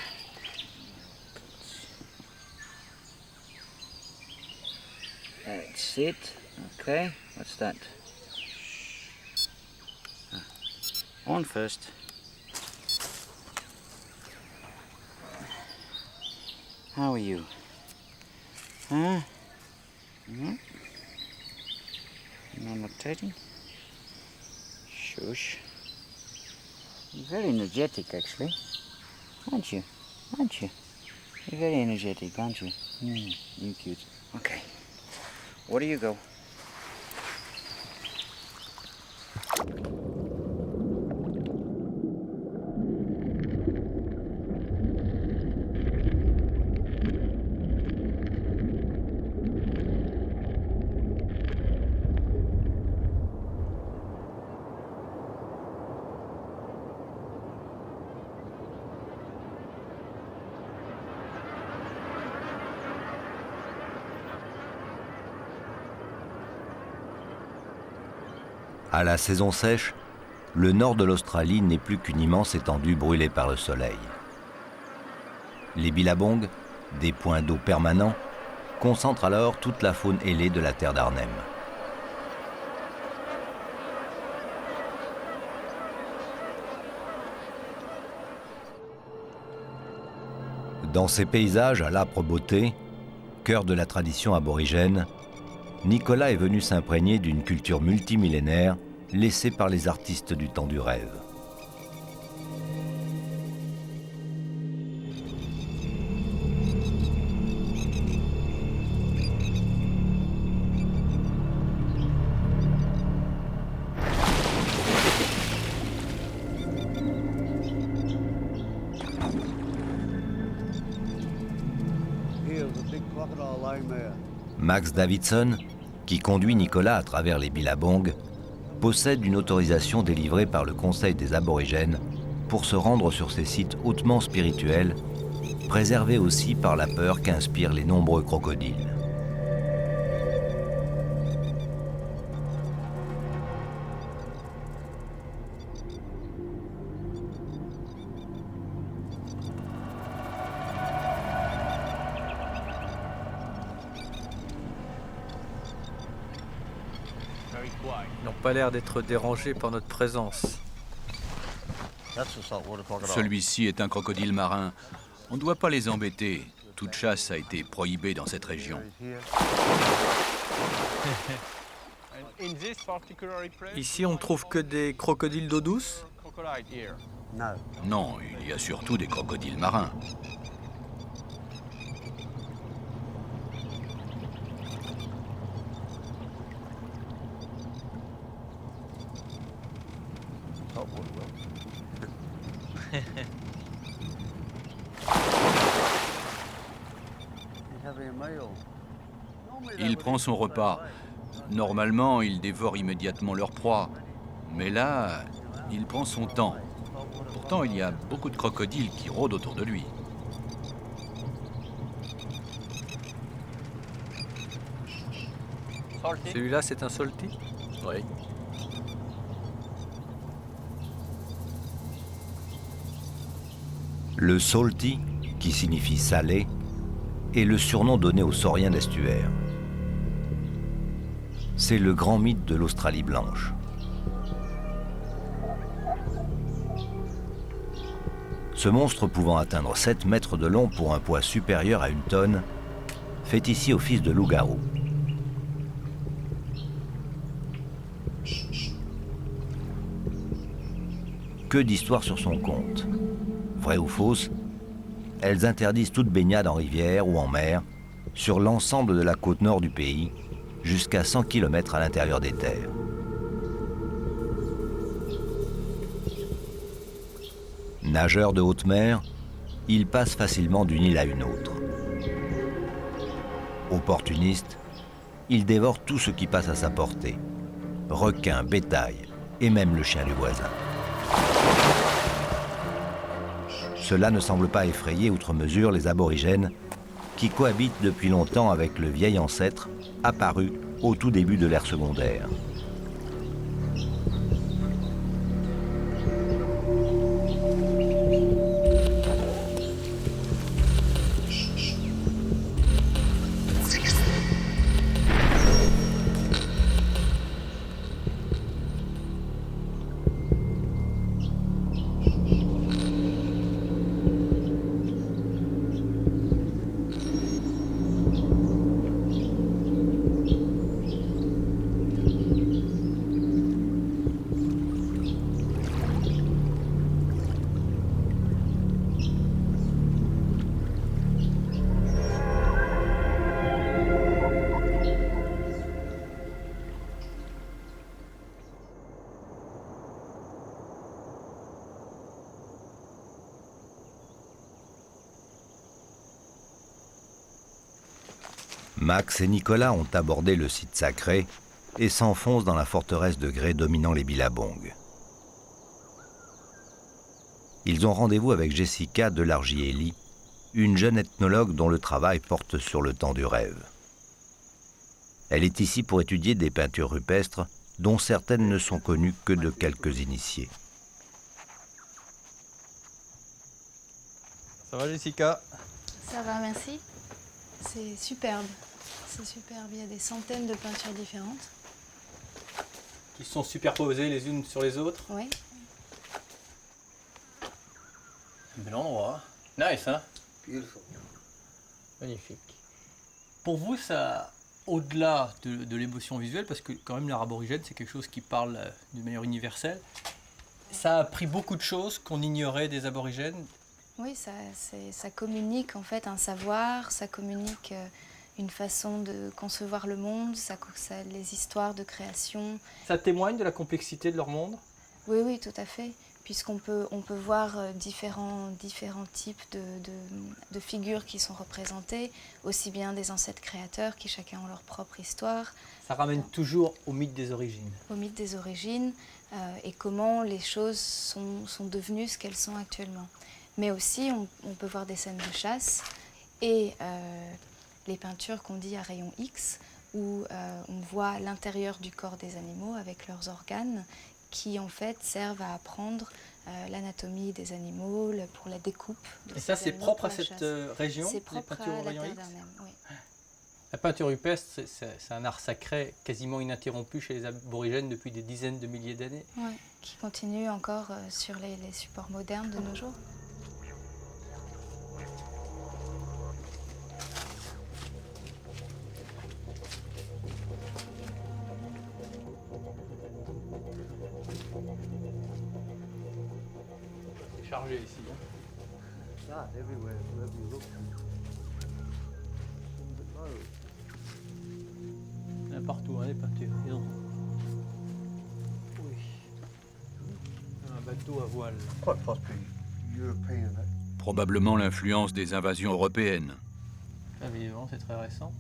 That's it. Okay, what's that? On first. How are you? Huh? No? No lactating? Shush. You're very energetic, actually. Aren't you? Aren't you? You're very energetic, aren't you? You're cute. Okay. Where do you go? À la saison sèche, le nord de l'Australie n'est plus qu'une immense étendue brûlée par le soleil. Les billabongs, des points d'eau permanents, concentrent alors toute la faune ailée de la terre d'Arnhem. Dans ces paysages à l'âpre beauté, cœur de la tradition aborigène, Nicolas est venu s'imprégner d'une culture multimillénaire laissée par les artistes du temps du rêve. Max Davidson, qui conduit Nicolas à travers les billabongs, possède une autorisation délivrée par le Conseil des aborigènes pour se rendre sur ces sites hautement spirituels, préservés aussi par la peur qu'inspirent les nombreux crocodiles. Ils n'ont pas l'air d'être dérangés par notre présence. Celui-ci est un crocodile marin. On ne doit pas les embêter. Toute chasse a été prohibée dans cette région. Ici, on ne trouve que des crocodiles d'eau douce? Non, il y a surtout des crocodiles marins. Il prend son repas. Normalement, il dévore immédiatement leur proie. Mais là, il prend son temps. Pourtant, il y a beaucoup de crocodiles qui rôdent autour de lui. Celui-là, c'est un salty? Oui. Le salty, qui signifie salé, est le surnom donné aux sauriens d'estuaire. C'est le grand mythe de l'Australie blanche. Ce monstre pouvant atteindre 7 mètres de long pour un poids supérieur à 1 tonne, fait ici office de loup-garou. Que d'histoires sur son compte. Vraies ou fausses, elles interdisent toute baignade en rivière ou en mer, sur l'ensemble de la côte nord du pays, jusqu'à 100 km à l'intérieur des terres. Nageur de haute mer, il passe facilement d'une île à une autre. Opportuniste, il dévore tout ce qui passe à sa portée. Requins, bétail et même le chien du voisin. Cela ne semble pas effrayer outre mesure les aborigènes qui cohabitent depuis longtemps avec le vieil ancêtre apparu au tout début de l'ère secondaire. Max et Nicolas ont abordé le site sacré et s'enfoncent dans la forteresse de grès dominant les Billabongs. Ils ont rendez-vous avec Jessica Delargielli, une jeune ethnologue dont le travail porte sur le temps du rêve. Elle est ici pour étudier des peintures rupestres dont certaines ne sont connues que de quelques initiés. Ça va Jessica? Ça va, merci. C'est superbe. C'est superbe. Il y a des centaines de peintures différentes. Qui sont superposées les unes sur les autres. Oui. Un bel endroit. Nice, hein? Beautiful. Magnifique. Pour vous, ça, au-delà de l'émotion visuelle, parce que quand même l'art aborigène, c'est quelque chose qui parle d'une manière universelle, ça a appris beaucoup de choses qu'on ignorait des aborigènes. Oui, ça communique en fait un savoir, ça communique une façon de concevoir le monde, les histoires de création. Ça témoigne de la complexité de leur monde? Oui, oui, tout à fait. Puisqu'on peut voir différents types de figures qui sont représentées, aussi bien des ancêtres créateurs qui chacun ont leur propre histoire. Ça ramène toujours au mythe des origines. Au mythe des origines et comment les choses sont devenues ce qu'elles sont actuellement. Mais aussi, on peut voir des scènes de chasse et les peintures qu'on dit à rayon X, où on voit l'intérieur du corps des animaux avec leurs organes, qui en fait servent à apprendre l'anatomie des animaux pour la découpe. Et ça, c'est propre à cette région? C'est propre à la Terre d'Arnhem, oui. La peinture rupestre, c'est un art sacré quasiment ininterrompu chez les aborigènes depuis des dizaines de milliers d'années. Oui, qui continue encore sur les supports modernes de nos jours. C'est chargé ici. That everywhere, wherever you look. Il y en a partout, hein, les peintures. Oui. Un bateau à voile. Quite possibly European. Probablement l'influence des invasions européennes. Ah, évidemment, c'est très récent.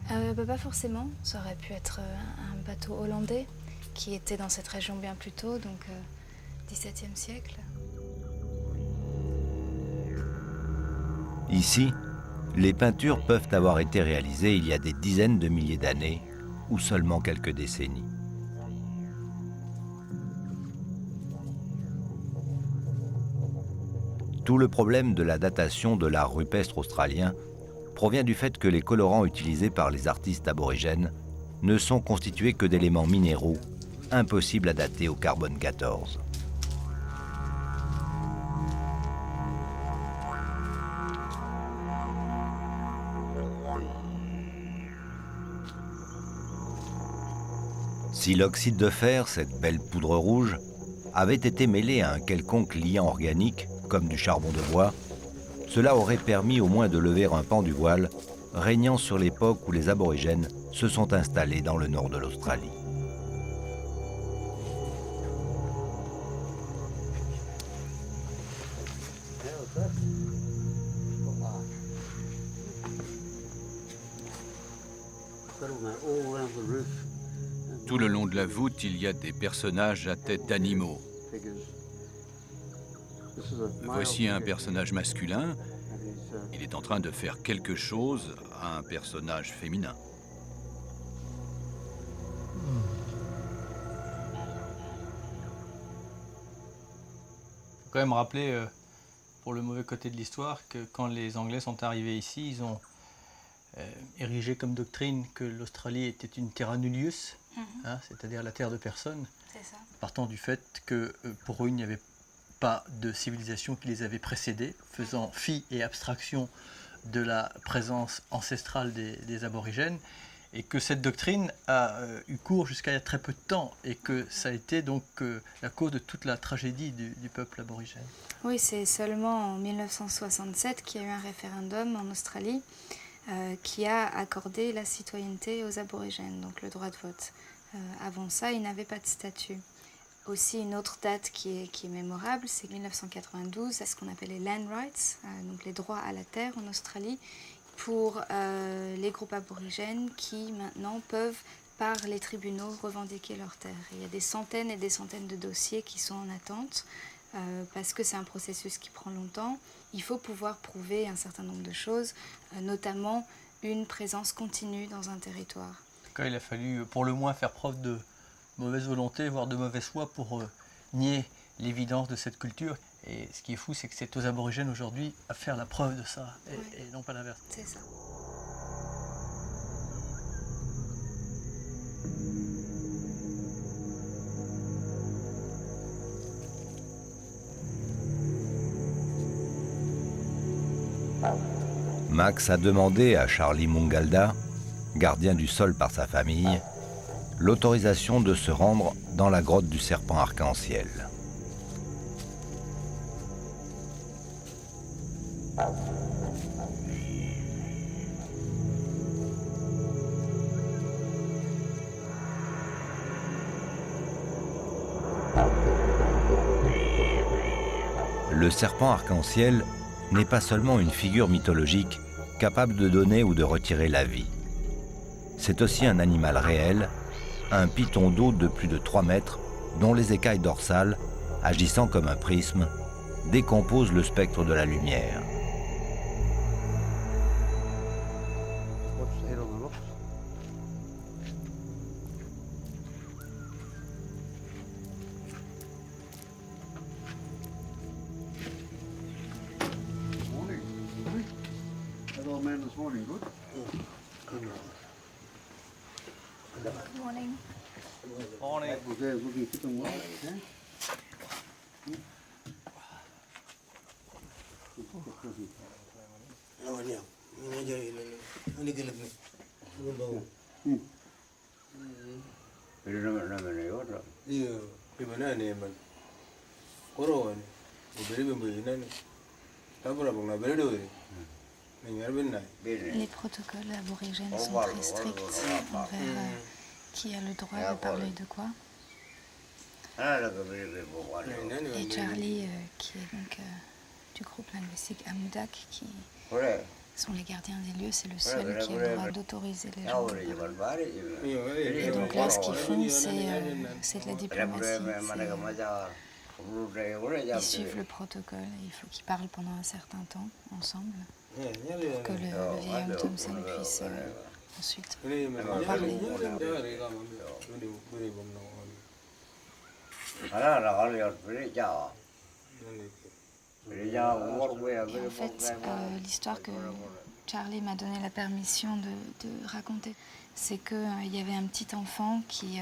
Pas forcément. Ça aurait pu être un bateau hollandais qui était dans cette région bien plus tôt, donc XVIIe siècle. Ici, les peintures peuvent avoir été réalisées il y a des dizaines de milliers d'années ou seulement quelques décennies. Tout le problème de la datation de l'art rupestre australien provient du fait que les colorants utilisés par les artistes aborigènes ne sont constitués que d'éléments minéraux impossibles à dater au carbone 14. Si l'oxyde de fer, cette belle poudre rouge, avait été mêlé à un quelconque liant organique, comme du charbon de bois, cela aurait permis au moins de lever un pan du voile régnant sur l'époque où les aborigènes se sont installés dans le nord de l'Australie. Tout le long de la voûte, il y a des personnages à tête d'animaux. Voici un personnage masculin. Il est en train de faire quelque chose à un personnage féminin. Il faut quand même rappeler, pour le mauvais côté de l'histoire, que quand les Anglais sont arrivés ici, ils ont érigé comme doctrine que l'Australie était une terra nullius, hein, c'est-à-dire la terre de personne, partant du fait que pour eux, il n'y avait pas de civilisation qui les avait précédés, faisant fi et abstraction de la présence ancestrale des aborigènes, et que cette doctrine a eu cours jusqu'à il y a très peu de temps, et que ça a été donc la cause de toute la tragédie du peuple aborigène. Oui, c'est seulement en 1967 qu'il y a eu un référendum en Australie qui a accordé la citoyenneté aux aborigènes, donc le droit de vote. Avant ça, ils n'avaient pas de statut. Aussi, une autre date qui est mémorable, c'est 1992, c'est ce qu'on appelle les land rights, donc les droits à la terre en Australie, pour les groupes aborigènes qui maintenant peuvent, par les tribunaux, revendiquer leurs terres. Il y a des centaines et des centaines de dossiers qui sont en attente, parce que c'est un processus qui prend longtemps. Il faut pouvoir prouver un certain nombre de choses, notamment une présence continue dans un territoire. En tout cas, il a fallu pour le moins faire preuve de mauvaise volonté, voire de mauvaise foi pour nier l'évidence de cette culture. Et ce qui est fou, c'est que c'est aux aborigènes aujourd'hui à faire la preuve de ça, et non pas l'inverse. C'est ça. Max a demandé à Charlie Mungalda, gardien du sol par sa famille, l'autorisation de se rendre dans la grotte du serpent arc-en-ciel. Le serpent arc-en-ciel n'est pas seulement une figure mythologique capable de donner ou de retirer la vie. C'est aussi un animal réel, un python d'eau de plus de 3 mètres, dont les écailles dorsales, agissant comme un prisme, décomposent le spectre de la lumière. Les protocoles aborigènes sont très stricts envers qui a le droit de parler de quoi. Et Charlie, qui est donc du groupe linguistique Amudak, qui sont les gardiens des lieux, c'est le seul qui a le droit d'autoriser les gens de parler. Et donc là, ce qu'ils font, c'est de la diplomatie. Ils suivent le protocole et il faut qu'ils parlent pendant un certain temps ensemble pour que le vieil homme Thompson puisse ensuite parler. Et en fait, l'histoire que Charlie m'a donné la permission de raconter, c'est qu'il y avait un petit enfant qui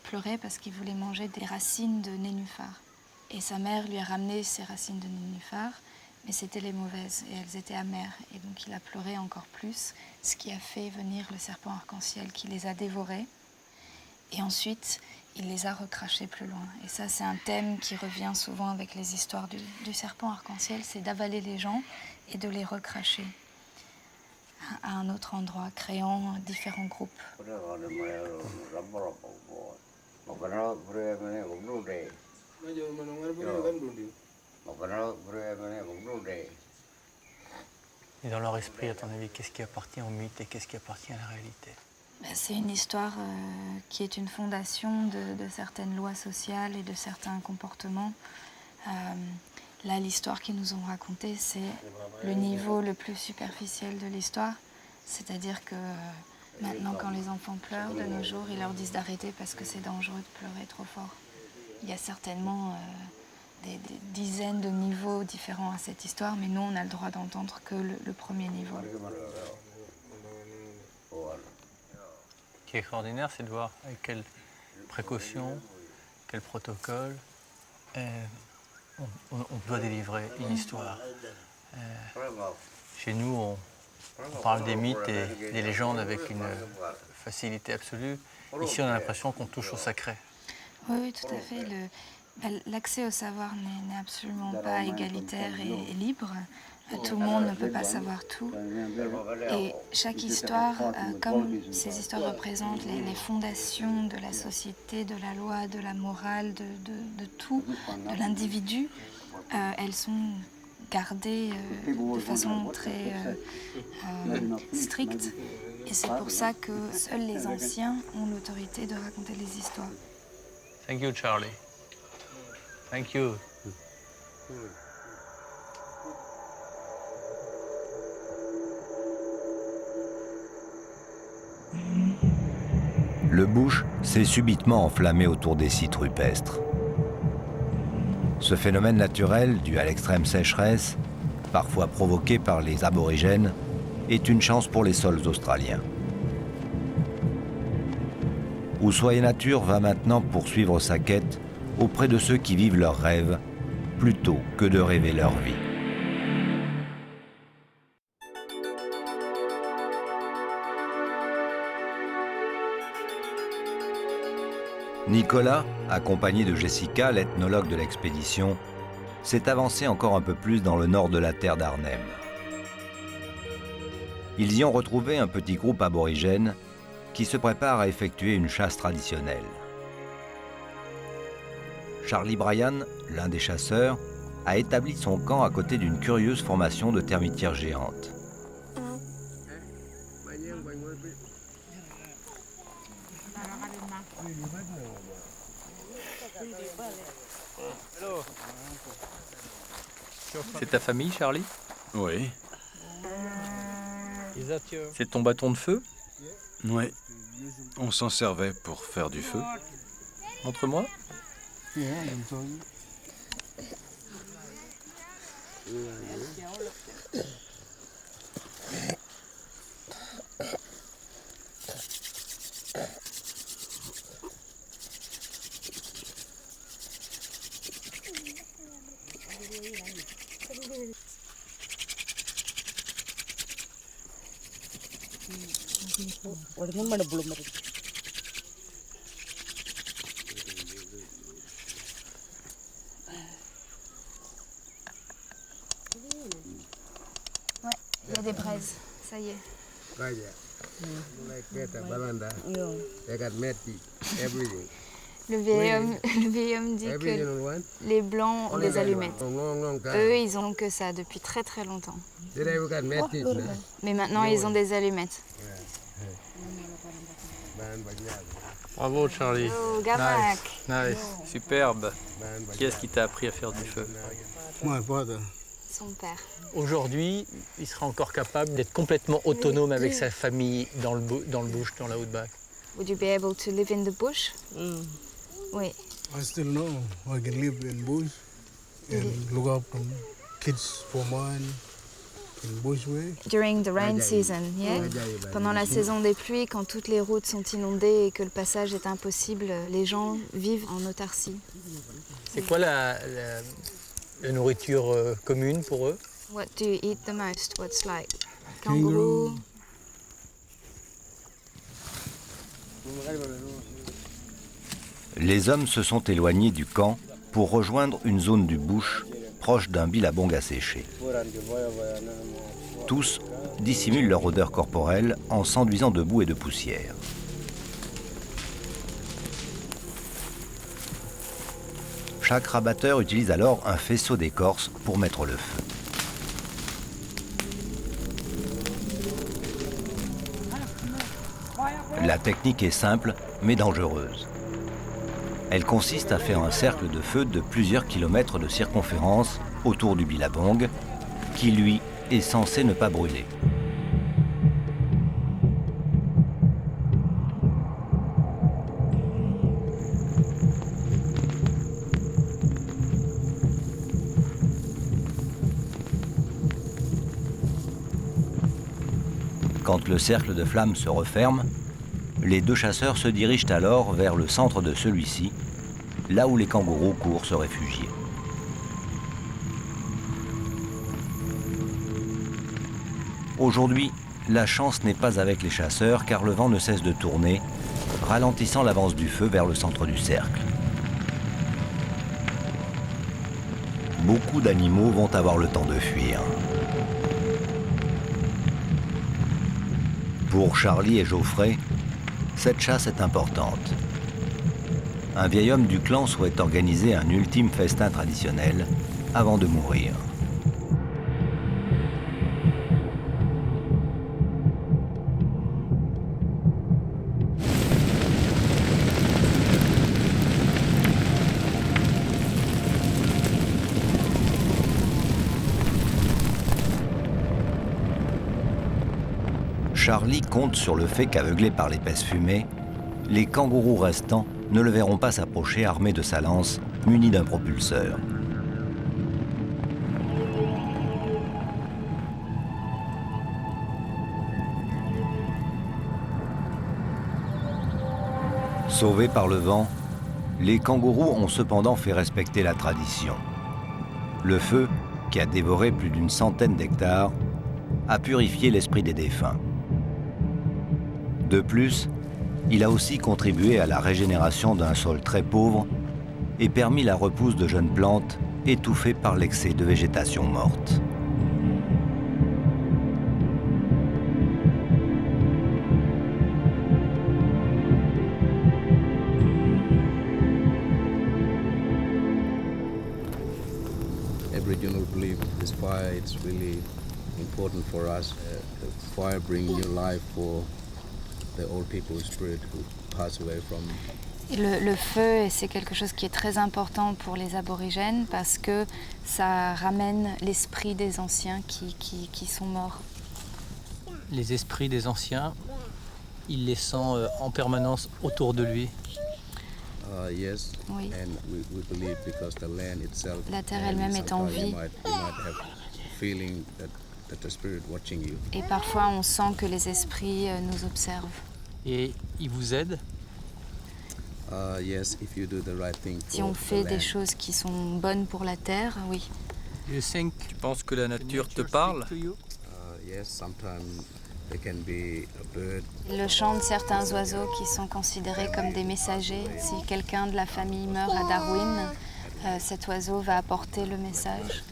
pleurait parce qu'il voulait manger des racines de nénuphar. Et sa mère lui a ramené ces racines de nénuphar, mais c'était les mauvaises et elles étaient amères. Et donc il a pleuré encore plus, ce qui a fait venir le serpent arc-en-ciel qui les a dévorées. Et ensuite, il les a recrachés plus loin. Et ça, c'est un thème qui revient souvent avec les histoires du serpent arc-en-ciel, c'est d'avaler les gens et de les recracher à un autre endroit, créant différents groupes. Et dans leur esprit, à ton avis, qu'est-ce qui appartient au mythe et qu'est-ce qui appartient à la réalité? C'est une histoire qui est une fondation de certaines lois sociales et de certains comportements. Là, l'histoire qu'ils nous ont racontée, c'est le niveau le plus superficiel de l'histoire. C'est-à-dire que maintenant, quand les enfants pleurent de nos jours, ils leur disent d'arrêter parce que c'est dangereux de pleurer trop fort. Il y a certainement des dizaines de niveaux différents à cette histoire, mais nous, on a le droit d'entendre que le premier niveau. Ce qui est extraordinaire, c'est de voir avec quelle précaution, quel protocole on doit délivrer une histoire. Chez nous, on parle des mythes et des légendes avec une facilité absolue. Ici, on a l'impression qu'on touche au sacré. Oui, tout à fait. L'accès au savoir n'est absolument pas égalitaire et libre. Tout le monde ne peut pas savoir tout. Et chaque histoire, comme ces histoires représentent les fondations de la société, de la loi, de la morale, de tout, de l'individu, elles sont gardées de façon très stricte. Et c'est pour ça que seuls les anciens ont l'autorité de raconter les histoires. Thank you, Charlie. Thank you. Le bush s'est subitement enflammé autour des sites rupestres. Ce phénomène naturel, dû à l'extrême sécheresse, parfois provoqué par les aborigènes, est une chance pour les sols australiens. Ushuaïa Nature va maintenant poursuivre sa quête auprès de ceux qui vivent leurs rêves plutôt que de rêver leur vie. Nicolas, accompagné de Jessica, l'ethnologue de l'expédition, s'est avancé encore un peu plus dans le nord de la terre d'Arnhem. Ils y ont retrouvé un petit groupe aborigène qui se prépare à effectuer une chasse traditionnelle. Charlie Bryan, l'un des chasseurs, a établi son camp à côté d'une curieuse formation de termitières géantes. C'est ta famille, Charlie? Oui. C'est ton bâton de feu? Oui. On s'en servait pour faire du feu. Montre-moi. Ouais, il y a des braises, ça y est. Le vieil homme dit que les blancs ont des allumettes. Eux, ils ont que ça depuis très très longtemps. Mais maintenant, ils ont des allumettes. Bravo, Charlie. Oh, Gamak. Nice. Superbe. Qui est-ce qui t'a appris à faire du feu? Son père. Aujourd'hui, il sera encore capable d'être complètement autonome avec sa famille dans le bush, dans la Outback. Would you be able to live in the bush? Oui. I still know I can live in bush and look after kids for mine in bush way. During the rain season, yeah? Pendant la saison des pluies, quand toutes les routes sont inondées et que le passage est impossible, les gens vivent en autarcie. C'est quoi la nourriture commune pour eux? What do you eat the most? What's like? Kangaroo. Les hommes se sont éloignés du camp pour rejoindre une zone du bush proche d'un billabong asséché. Tous dissimulent leur odeur corporelle en s'enduisant de boue et de poussière. Chaque rabatteur utilise alors un faisceau d'écorce pour mettre le feu. La technique est simple mais dangereuse. Elle consiste à faire un cercle de feu de plusieurs kilomètres de circonférence autour du billabong, qui lui est censé ne pas brûler. Quand le cercle de flammes se referme, les deux chasseurs se dirigent alors vers le centre de celui-ci, là où les kangourous courent se réfugier. Aujourd'hui, la chance n'est pas avec les chasseurs car le vent ne cesse de tourner, ralentissant l'avance du feu vers le centre du cercle. Beaucoup d'animaux vont avoir le temps de fuir. Pour Charlie et Geoffrey, cette chasse est importante. Un vieil homme du clan souhaite organiser un ultime festin traditionnel avant de mourir. Charlie compte sur le fait qu'aveuglés par l'épaisse fumée, les kangourous restants ne le verront pas s'approcher armé de sa lance, muni d'un propulseur. Sauvés par le vent, les kangourous ont cependant fait respecter la tradition. Le feu, qui a dévoré plus d'une centaine d'hectares, a purifié l'esprit des défunts. De plus, il a aussi contribué à la régénération d'un sol très pauvre et permis la repousse de jeunes plantes étouffées par l'excès de végétation morte. Aboriginal believe this fire it's really important for us. Fire brings new life for the old people's spirit who pass away from. Le feu, c'est quelque chose qui est très important pour les aborigènes parce que ça ramène l'esprit des anciens qui sont morts. Les esprits des anciens, il les sent en permanence autour de lui. Yes. Oui. And we believe because the land itself. La terre elle-même est en vie. You might have feeling that the spirit watching you. Et parfois, on sent que les esprits nous observent. Et ils vous aident? Yes, if you do the right thing si on fait des choses qui sont bonnes pour la terre, oui. Tu penses que la nature te parle? Yes, sometimes there can be a bird. Le chant de certains oiseaux qui sont considérés comme des messagers. Si quelqu'un de la famille meurt à Darwin, cet oiseau va apporter le message.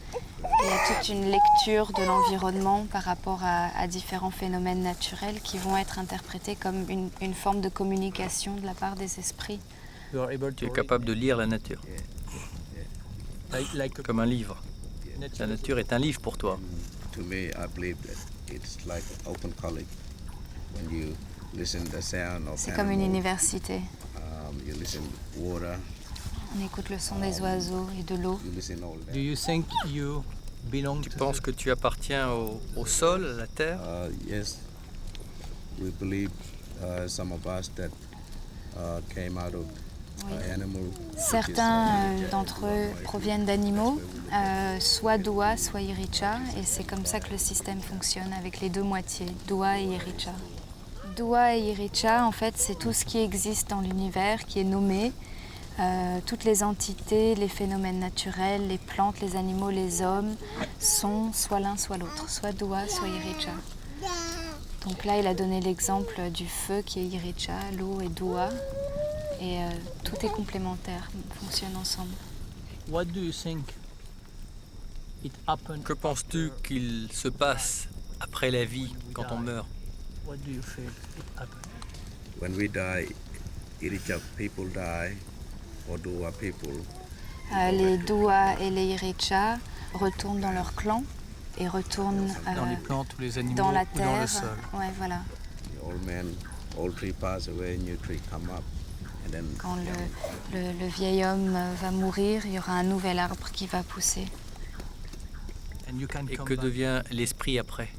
Il y a toute une lecture de l'environnement par rapport à différents phénomènes naturels qui vont être interprétés comme une forme de communication de la part des esprits. Tu es capable de lire la nature, comme un livre. La nature est un livre pour toi. To me, I believe that it's like an open college. When you listen to the sound of C'est comme une université. You listen to water. On écoute le son des oiseaux et de l'eau. Tu penses que tu appartiens au sol, à la terre? Yes. We believe some of us that came out of animal. Certains d'entre eux proviennent d'animaux, soit Dua, soit Iricha, et c'est comme ça que le système fonctionne avec les deux moitiés, Dua et Iricha. Dua et Iricha, en fait, c'est tout ce qui existe dans l'univers, qui est nommé. Toutes les entités, les phénomènes naturels, les plantes, les animaux, les hommes sont soit l'un soit l'autre, soit Dua, soit Iricha. Donc là, il a donné l'exemple du feu qui est Iricha, l'eau est Dua. Et tout est complémentaire, fonctionne ensemble. What do you think it happened? Que penses-tu qu'il se passe après la vie, quand on meurt? What do you feel it happened? When we die, Iricha people die, or Dua people. Les Dua et les Iricha retournent dans leur clan et retournent Dans les plantes ou les animaux dans la ou terre. dans le sol. Ouais, voilà. The old man, old tree pass away, new tree come up, and then. Quand le vieil homme va mourir, il y aura un nouvel arbre qui va pousser. Et que devient l'esprit après?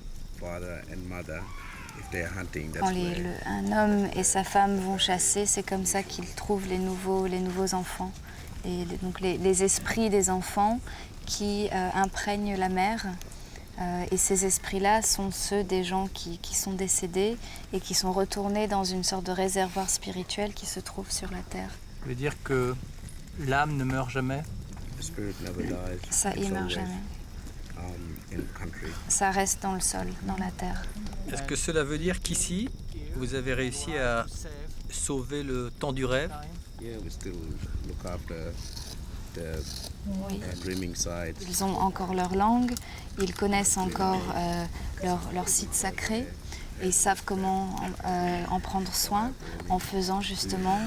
Father and mother, if they're hunting, that's Quand where. un homme et sa femme vont chasser, c'est comme ça qu'ils trouvent les nouveaux enfants. Et donc les esprits des enfants qui imprègnent la mer. Et ces esprits-là sont ceux des gens qui sont décédés et qui sont retournés dans une sorte de réservoir spirituel qui se trouve sur la terre. Ça veut dire que l'âme ne meurt jamais? The spirit never dies. Ça, il It's meurt always, jamais. in country. Ça reste dans le sol, dans la terre. Est-ce que cela veut dire qu'ici, vous avez réussi à sauver le temps du rêve? Yeah, we still look after the Oui. dreaming side. Ils ont encore leur langue, ils connaissent encore leur site sacré et ils savent comment en prendre soin en faisant justement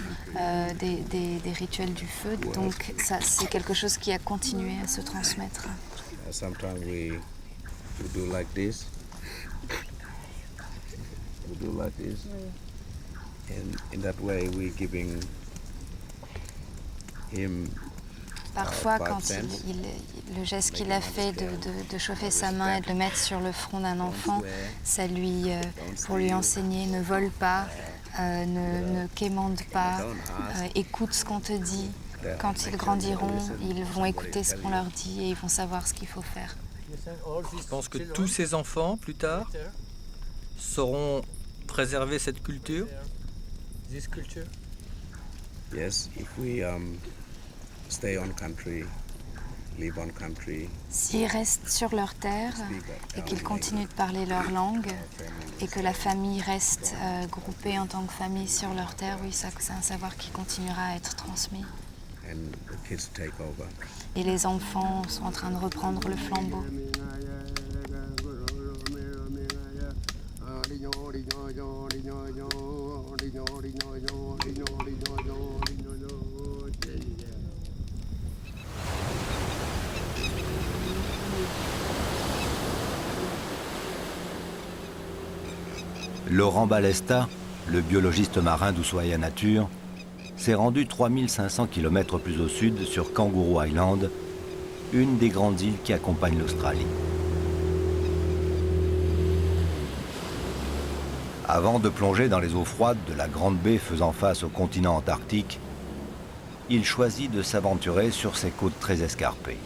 des rituels du feu. Donc ça, c'est quelque chose qui a continué à se transmettre. Sometimes we do like this. We do like this. And in that way we're giving him. Parfois, quand le geste qu'il a fait de chauffer sa main et de le mettre sur le front d'un enfant, ça pour lui enseigner, ne vole pas, ne quémande pas, écoute ce qu'on te dit. Quand ils grandiront, ils vont écouter ce qu'on leur dit et ils vont savoir ce qu'il faut faire. Je pense que tous ces enfants, plus tard, sauront préserver cette culture. Yes, if we stay on country, live on country. S'ils restent sur leur terre et qu'ils continuent de parler leur langue et que la famille reste groupée en tant que famille sur leur terre, oui, ça, c'est un savoir qui continuera à être transmis. And the kids take over. Et les enfants sont en train de reprendre le flambeau. Laurent Balesta, le biologiste marin d'Ushuaïa Nature, s'est rendu 3500 km plus au sud sur Kangaroo Island, une des grandes îles qui accompagnent l'Australie. Avant de plonger dans les eaux froides de la grande baie faisant face au continent antarctique, il choisit de s'aventurer sur ses côtes très escarpées.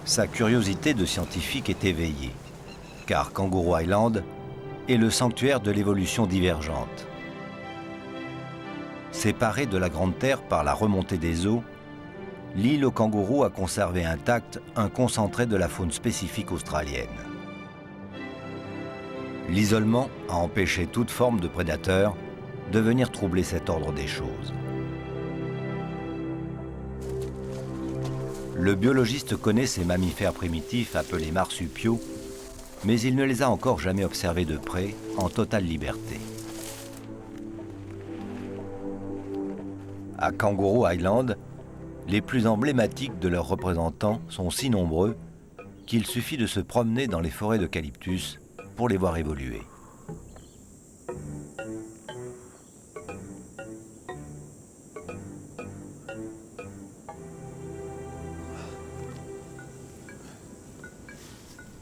Sa curiosité de scientifique est éveillée, car Kangaroo Island est le sanctuaire de l'évolution divergente. Séparée de la Grande Terre par la remontée des eaux, l'île aux kangourous a conservé intact un concentré de la faune spécifique australienne. L'isolement a empêché toute forme de prédateur de venir troubler cet ordre des choses. Le biologiste connaît ces mammifères primitifs appelés marsupiaux, mais il ne les a encore jamais observés de près, en totale liberté. À Kangaroo Island, les plus emblématiques de leurs représentants sont si nombreux qu'il suffit de se promener dans les forêts d'eucalyptus pour les voir évoluer.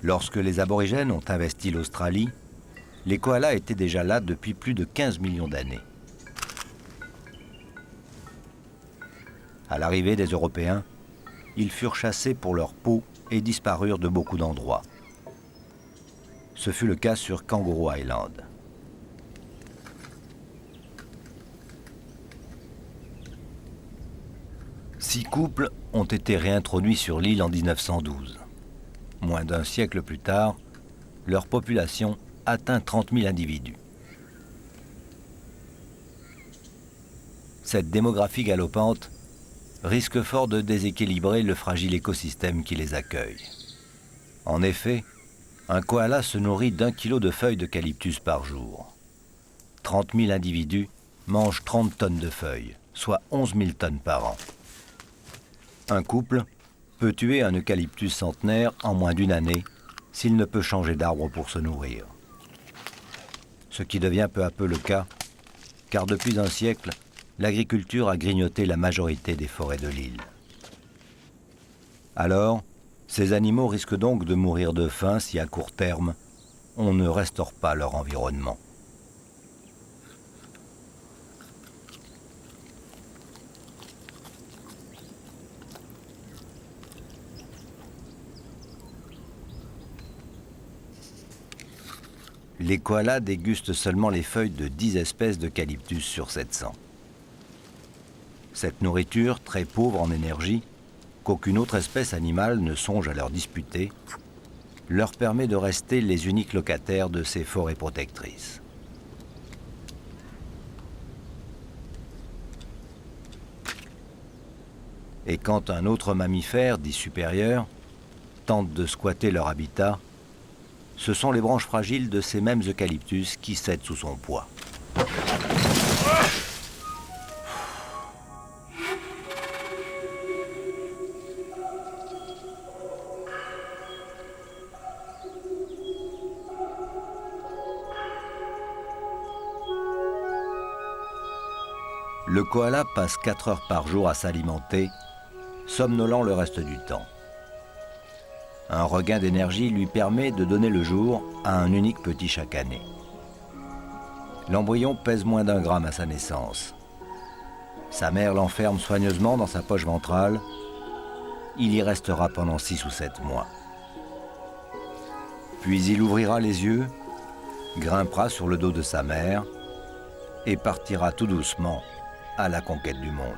Lorsque les aborigènes ont investi l'Australie, les koalas étaient déjà là depuis plus de 15 millions d'années. À l'arrivée des Européens, ils furent chassés pour leur peau et disparurent de beaucoup d'endroits. Ce fut le cas sur Kangaroo Island. 6 couples ont été réintroduits sur l'île en 1912. Moins d'un siècle plus tard, leur population atteint 30 000 individus. Cette démographie galopante risque fort de déséquilibrer le fragile écosystème qui les accueille. En effet, un koala se nourrit d'1 kilo de feuilles d'eucalyptus par jour. 30 000 individus mangent 30 tonnes de feuilles, soit 11 000 tonnes par an. Un couple peut tuer un eucalyptus centenaire en moins d'1 année s'il ne peut changer d'arbre pour se nourrir. Ce qui devient peu à peu le cas, car depuis un siècle, l'agriculture a grignoté la majorité des forêts de l'île. Alors, ces animaux risquent donc de mourir de faim si à court terme, on ne restaure pas leur environnement. Les koalas dégustent seulement les feuilles de 10 espèces d'eucalyptus sur 700. Cette nourriture, très pauvre en énergie, qu'aucune autre espèce animale ne songe à leur disputer, leur permet de rester les uniques locataires de ces forêts protectrices. Et quand un autre mammifère, dit supérieur, tente de squatter leur habitat, ce sont les branches fragiles de ces mêmes eucalyptus qui cèdent sous son poids. Le koala passe 4 heures par jour à s'alimenter, somnolant le reste du temps. Un regain d'énergie lui permet de donner le jour à un unique petit chaque année. L'embryon pèse moins d'1 gramme à sa naissance. Sa mère l'enferme soigneusement dans sa poche ventrale. Il y restera pendant 6 ou 7 mois. Puis il ouvrira les yeux, grimpera sur le dos de sa mère et partira tout doucement à la conquête du monde.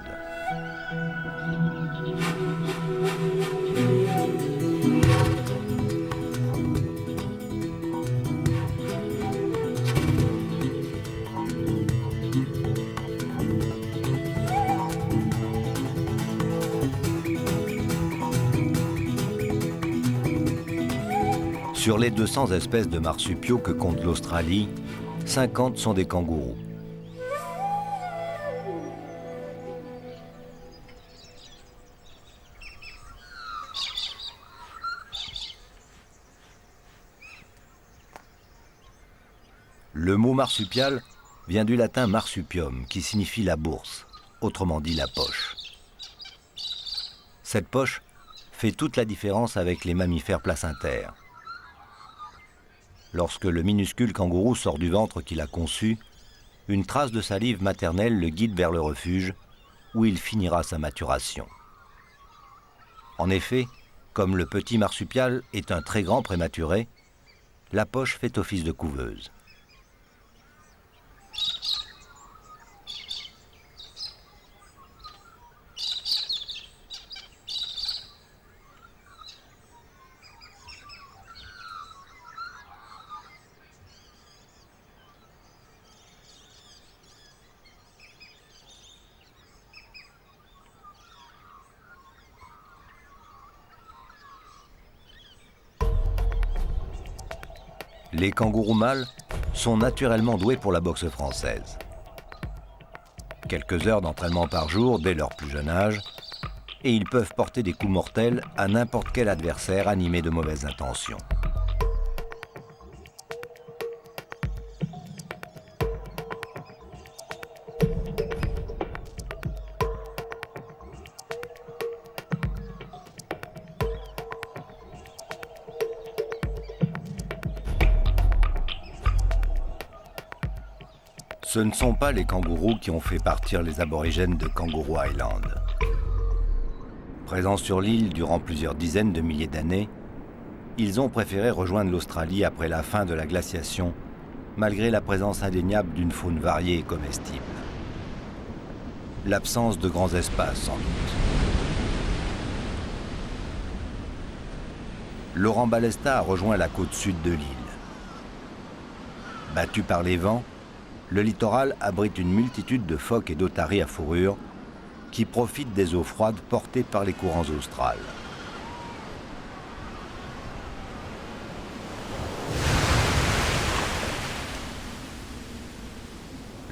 Sur les 200 espèces de marsupiaux que compte l'Australie, 50 sont des kangourous. Le mot marsupial vient du latin marsupium, qui signifie la bourse, autrement dit la poche. Cette poche fait toute la différence avec les mammifères placentaires. Lorsque le minuscule kangourou sort du ventre qu'il a conçu, une trace de salive maternelle le guide vers le refuge, où il finira sa maturation. En effet, comme le petit marsupial est un très grand prématuré, la poche fait office de couveuse. Les kangourous mâles sont naturellement doués pour la boxe française. Quelques heures d'entraînement par jour dès leur plus jeune âge, et ils peuvent porter des coups mortels à n'importe quel adversaire animé de mauvaises intentions. Ce ne sont pas les kangourous qui ont fait partir les aborigènes de Kangaroo Island. Présents sur l'île durant plusieurs dizaines de milliers d'années, ils ont préféré rejoindre l'Australie après la fin de la glaciation, malgré la présence indéniable d'une faune variée et comestible. L'absence de grands espaces, sans doute. Laurent Balesta a rejoint la côte sud de l'île. Battu par les vents, le littoral abrite une multitude de phoques et d'otaries à fourrure qui profitent des eaux froides portées par les courants australes.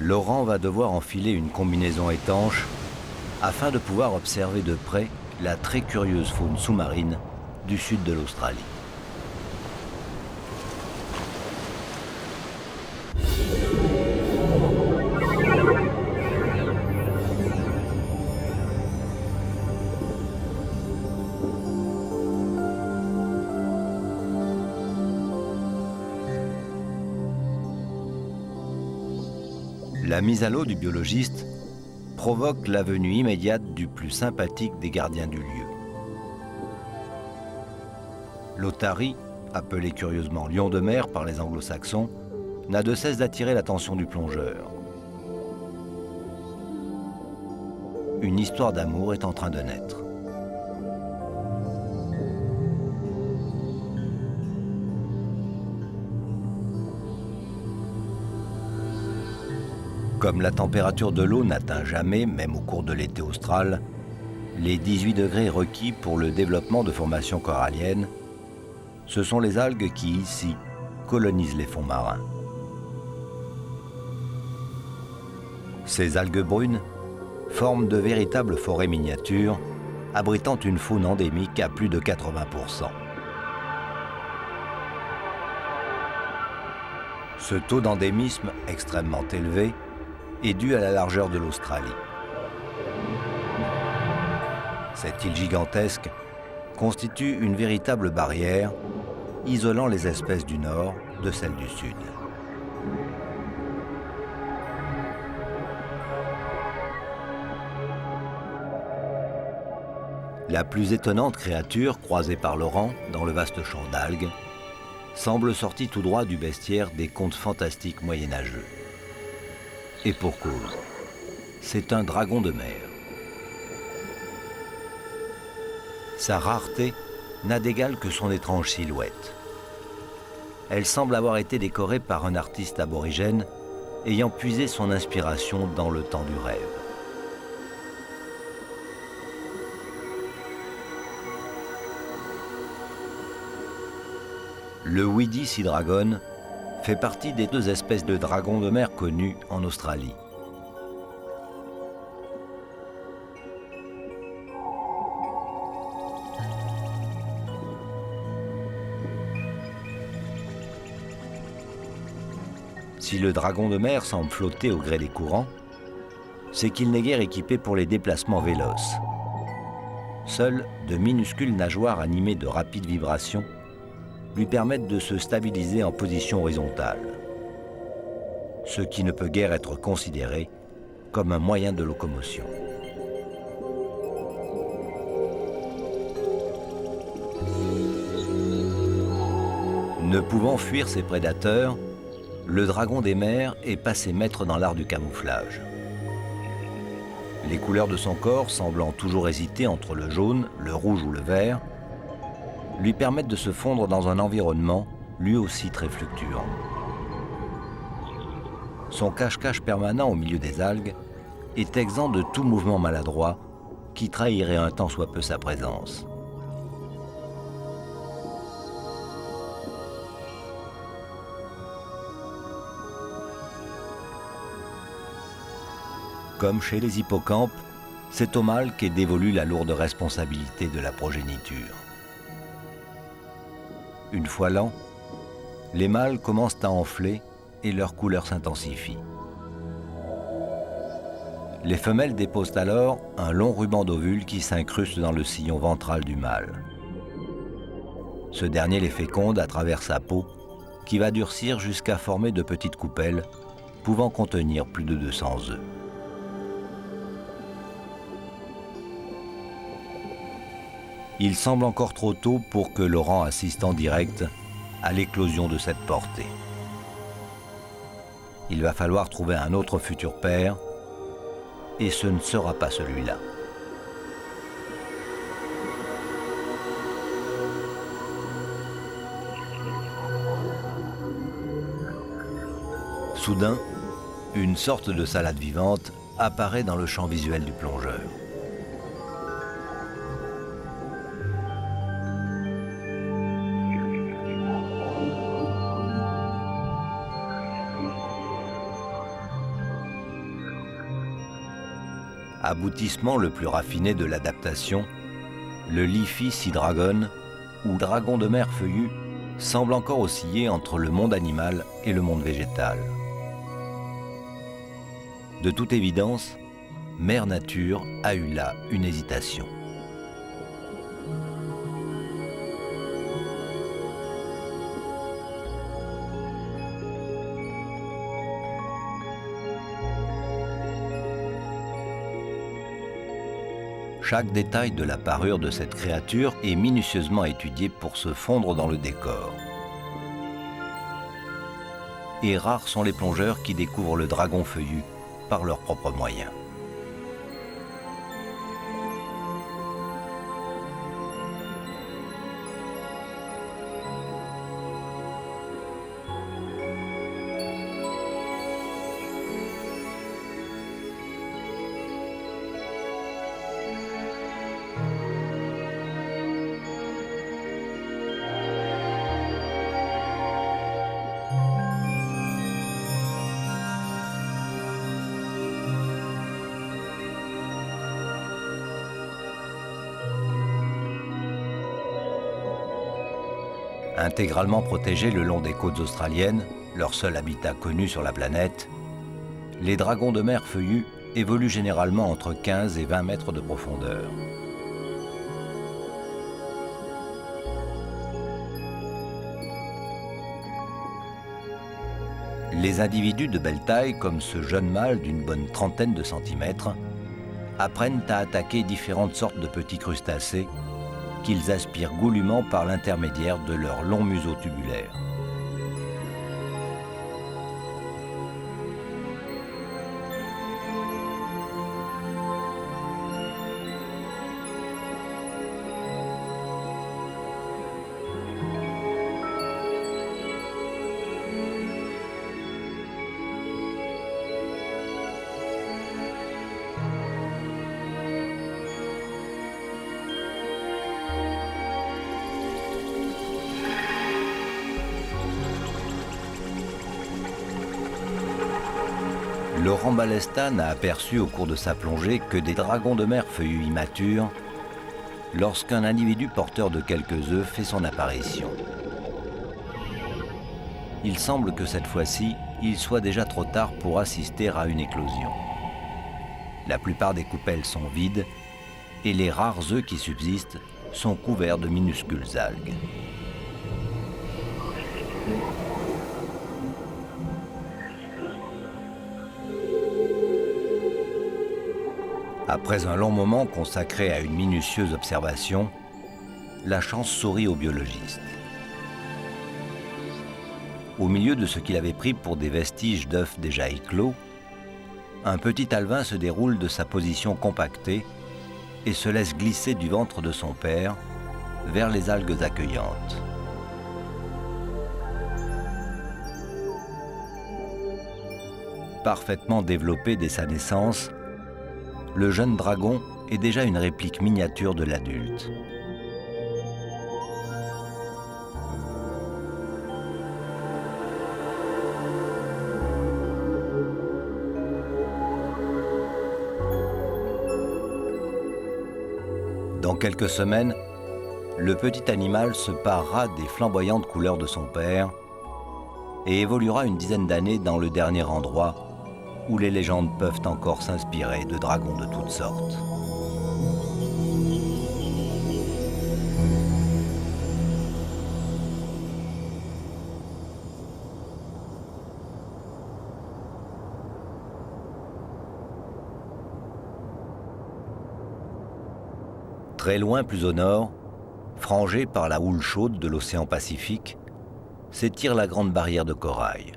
Laurent va devoir enfiler une combinaison étanche afin de pouvoir observer de près la très curieuse faune sous-marine du sud de l'Australie. La mise à l'eau du biologiste provoque la venue immédiate du plus sympathique des gardiens du lieu. L'otarie, appelée curieusement lion de mer par les anglo-saxons, n'a de cesse d'attirer l'attention du plongeur. Une histoire d'amour est en train de naître. Comme la température de l'eau n'atteint jamais, même au cours de l'été austral, les 18 degrés requis pour le développement de formations coralliennes, ce sont les algues qui, ici, colonisent les fonds marins. Ces algues brunes forment de véritables forêts miniatures, abritant une faune endémique à plus de 80%. Ce taux d'endémisme extrêmement élevé est dû à la largeur de l'Australie. Cette île gigantesque constitue une véritable barrière isolant les espèces du nord de celles du sud. La plus étonnante créature croisée par Laurent dans le vaste champ d'algues semble sortie tout droit du bestiaire des contes fantastiques moyenâgeux. Et pour cause, c'est un dragon de mer. Sa rareté n'a d'égal que son étrange silhouette. Elle semble avoir été décorée par un artiste aborigène ayant puisé son inspiration dans le temps du rêve. Le Widi Sea Dragon fait partie des 2 espèces de dragons de mer connues en Australie. Si le dragon de mer semble flotter au gré des courants, c'est qu'il n'est guère équipé pour les déplacements véloces. Seules de minuscules nageoires animées de rapides vibrations lui permettent de se stabiliser en position horizontale, ce qui ne peut guère être considéré comme un moyen de locomotion. Ne pouvant fuir ses prédateurs, le dragon des mers est passé maître dans l'art du camouflage. Les couleurs de son corps, semblant toujours hésiter entre le jaune, le rouge ou le vert, lui permettent de se fondre dans un environnement lui aussi très fluctuant. Son cache-cache permanent au milieu des algues est exempt de tout mouvement maladroit qui trahirait un tant soit peu sa présence. Comme chez les hippocampes, c'est au mâle qu'est dévolue la lourde responsabilité de la progéniture. Une fois lents, les mâles commencent à enfler et leur couleur s'intensifie. Les femelles déposent alors un long ruban d'ovules qui s'incruste dans le sillon ventral du mâle. Ce dernier les féconde à travers sa peau, qui va durcir jusqu'à former de petites coupelles, pouvant contenir plus de 200 œufs. Il semble encore trop tôt pour que Laurent assiste en direct à l'éclosion de cette portée. Il va falloir trouver un autre futur père, et ce ne sera pas celui-là. Soudain, une sorte de salade vivante apparaît dans le champ visuel du plongeur. Aboutissement le plus raffiné de l'adaptation, le Leafy Sea Dragon, ou dragon de mer feuillu, semble encore osciller entre le monde animal et le monde végétal. De toute évidence, Mère Nature a eu là une hésitation. Chaque détail de la parure de cette créature est minutieusement étudié pour se fondre dans le décor. Et rares sont les plongeurs qui découvrent le dragon feuillu par leurs propres moyens. Intégralement protégés le long des côtes australiennes, leur seul habitat connu sur la planète, les dragons de mer feuillus évoluent généralement entre 15 et 20 mètres de profondeur. Les individus de belle taille, comme ce jeune mâle d'une bonne trentaine de centimètres, apprennent à attaquer différentes sortes de petits crustacés qu'ils aspirent goulûment par l'intermédiaire de leur long museau tubulaire. Laurent Balesta n'a aperçu au cours de sa plongée que des dragons de mer feuillus immatures lorsqu'un individu porteur de quelques œufs fait son apparition. Il semble que cette fois-ci, il soit déjà trop tard pour assister à une éclosion. La plupart des coupelles sont vides et les rares œufs qui subsistent sont couverts de minuscules algues. Après un long moment consacré à une minutieuse observation, la chance sourit au biologiste. Au milieu de ce qu'il avait pris pour des vestiges d'œufs déjà éclos, un petit alevin se déroule de sa position compactée et se laisse glisser du ventre de son père vers les algues accueillantes. Parfaitement développé dès sa naissance, le jeune dragon est déjà une réplique miniature de l'adulte. Dans quelques semaines, le petit animal se parera des flamboyantes couleurs de son père et évoluera une dizaine d'années dans le dernier endroit où les légendes peuvent encore s'inspirer de dragons de toutes sortes. Très loin plus au nord, frangée par la houle chaude de l'océan Pacifique, s'étire la grande barrière de corail.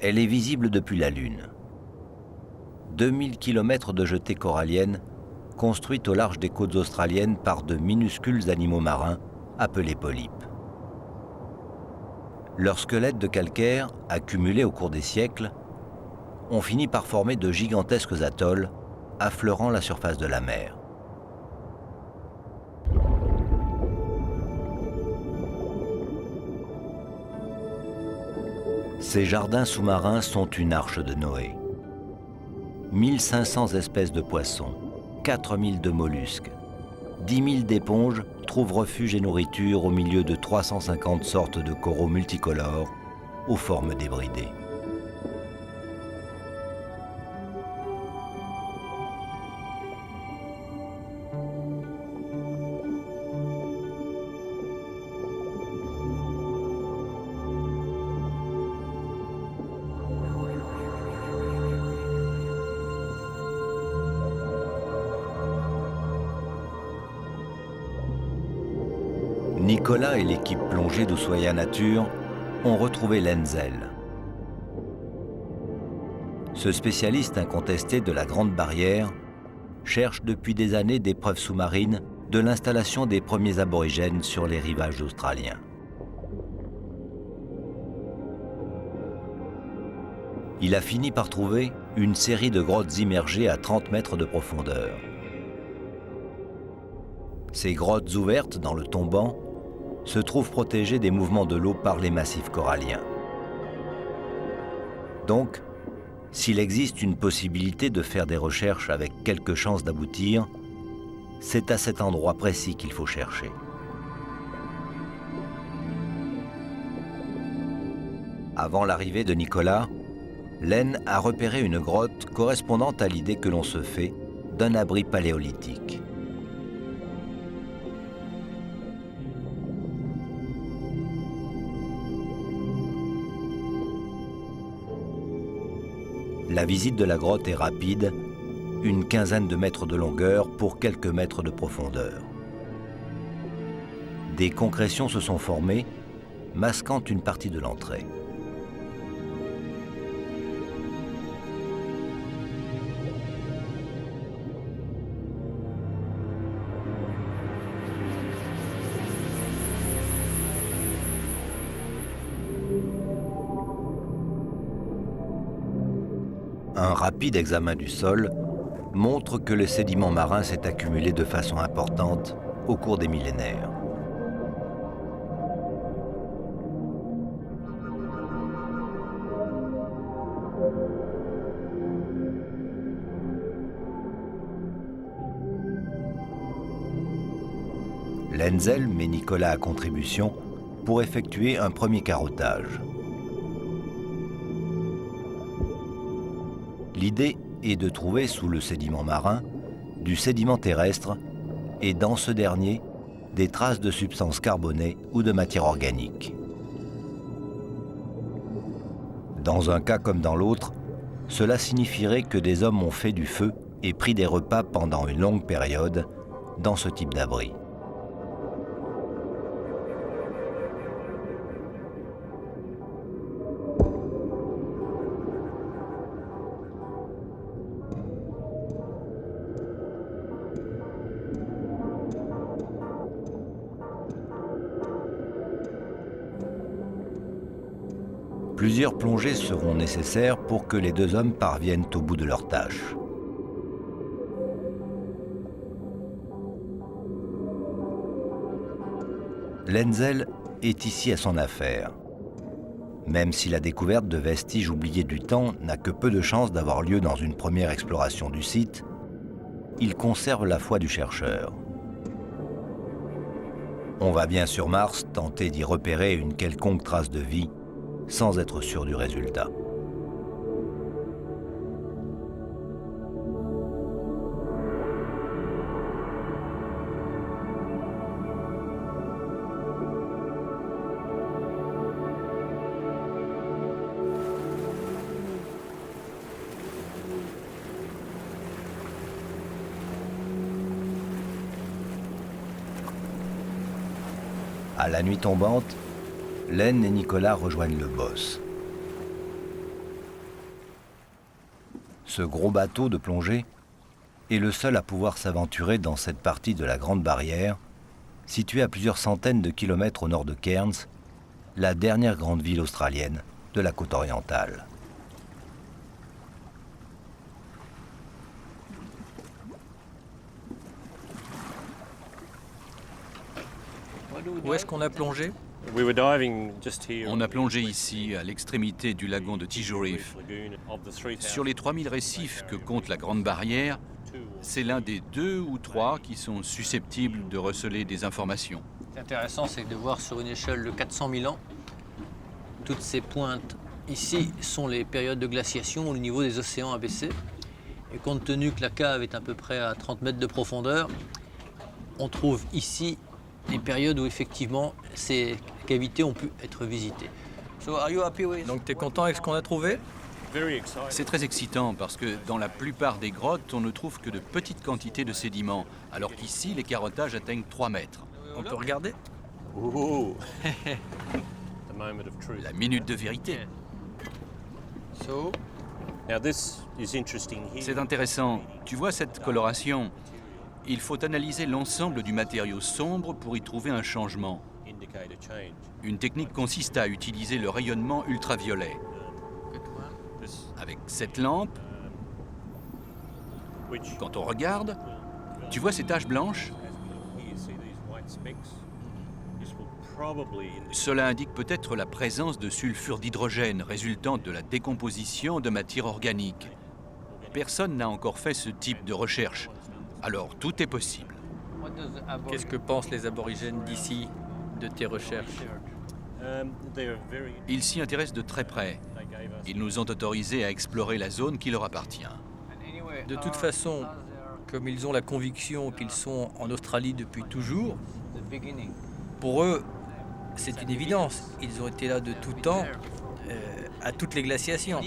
Elle est visible depuis la Lune. 2000 km de jetées coralliennes construites au large des côtes australiennes par de minuscules animaux marins appelés polypes. Leurs squelettes de calcaire, accumulés au cours des siècles, ont fini par former de gigantesques atolls affleurant la surface de la mer. Ces jardins sous-marins sont une arche de Noé. 1500 espèces de poissons, 4000 de mollusques, 10 000 d'éponges trouvent refuge et nourriture au milieu de 350 sortes de coraux multicolores aux formes débridées. Nicolas et l'équipe plongée d'Ushuaïa Nature ont retrouvé Lenzel. Ce spécialiste incontesté de la Grande Barrière cherche depuis des années des preuves sous-marines de l'installation des premiers aborigènes sur les rivages australiens. Il a fini par trouver une série de grottes immergées à 30 mètres de profondeur. Ces grottes ouvertes dans le tombant se trouvent protégées des mouvements de l'eau par les massifs coralliens. Donc, s'il existe une possibilité de faire des recherches avec quelques chances d'aboutir, c'est à cet endroit précis qu'il faut chercher. Avant l'arrivée de Nicolas, Len a repéré une grotte correspondant à l'idée que l'on se fait d'un abri paléolithique. La visite de la grotte est rapide, une quinzaine de mètres de longueur pour quelques mètres de profondeur. Des concrétions se sont formées, masquant une partie de l'entrée. Un rapide examen du sol montre que le sédiment marin s'est accumulé de façon importante au cours des millénaires. Lenzel met Nicolas à contribution pour effectuer un premier carottage. L'idée est de trouver sous le sédiment marin du sédiment terrestre et dans ce dernier des traces de substances carbonées ou de matière organique. Dans un cas comme dans l'autre, cela signifierait que des hommes ont fait du feu et pris des repas pendant une longue période dans ce type d'abri. Plusieurs plongées seront nécessaires pour que les deux hommes parviennent au bout de leur tâche. Lenzel est ici à son affaire. Même si la découverte de vestiges oubliés du temps n'a que peu de chances d'avoir lieu dans une première exploration du site, il conserve la foi du chercheur. On va bien sur Mars tenter d'y repérer une quelconque trace de vie, sans être sûr du résultat. À la nuit tombante, Len et Nicolas rejoignent le boss. Ce gros bateau de plongée est le seul à pouvoir s'aventurer dans cette partie de la Grande Barrière, située à plusieurs centaines de kilomètres au nord de Cairns, la dernière grande ville australienne de la côte orientale. Où est-ce qu'on a plongé? On a plongé ici, à l'extrémité du lagon de Tijo Reef. Sur les 3000 récifs que compte la Grande Barrière, c'est l'un des 2 ou 3 qui sont susceptibles de receler des informations. Ce qui est intéressant, c'est de voir sur une échelle de 400 000 ans, toutes ces pointes ici sont les périodes de glaciation au niveau des océans abaissés. Et compte tenu que la cave est à peu près à 30 mètres de profondeur, on trouve ici les périodes où effectivement ces cavités ont pu être visitées. Donc tu es content avec ce qu'on a trouvé? C'est très excitant parce que dans la plupart des grottes, on ne trouve que de petites quantités de sédiments, alors qu'ici, les carottages atteignent 3 mètres. On peut regarder? La minute de vérité. C'est intéressant. Tu vois cette coloration? Il faut analyser l'ensemble du matériau sombre pour y trouver un changement. Une technique consiste à utiliser le rayonnement ultraviolet. Avec cette lampe, quand on regarde, tu vois ces taches blanches? Cela indique peut-être la présence de sulfure d'hydrogène résultant de la décomposition de matière organique. Personne n'a encore fait ce type de recherche, alors tout est possible. Qu'est-ce que pensent les aborigènes d'ici, de tes recherches? Ils s'y intéressent de très près. Ils nous ont autorisés à explorer la zone qui leur appartient. De toute façon, comme ils ont la conviction qu'ils sont en Australie depuis toujours, pour eux, c'est une évidence. Ils ont été là de tout temps, à toutes les glaciations.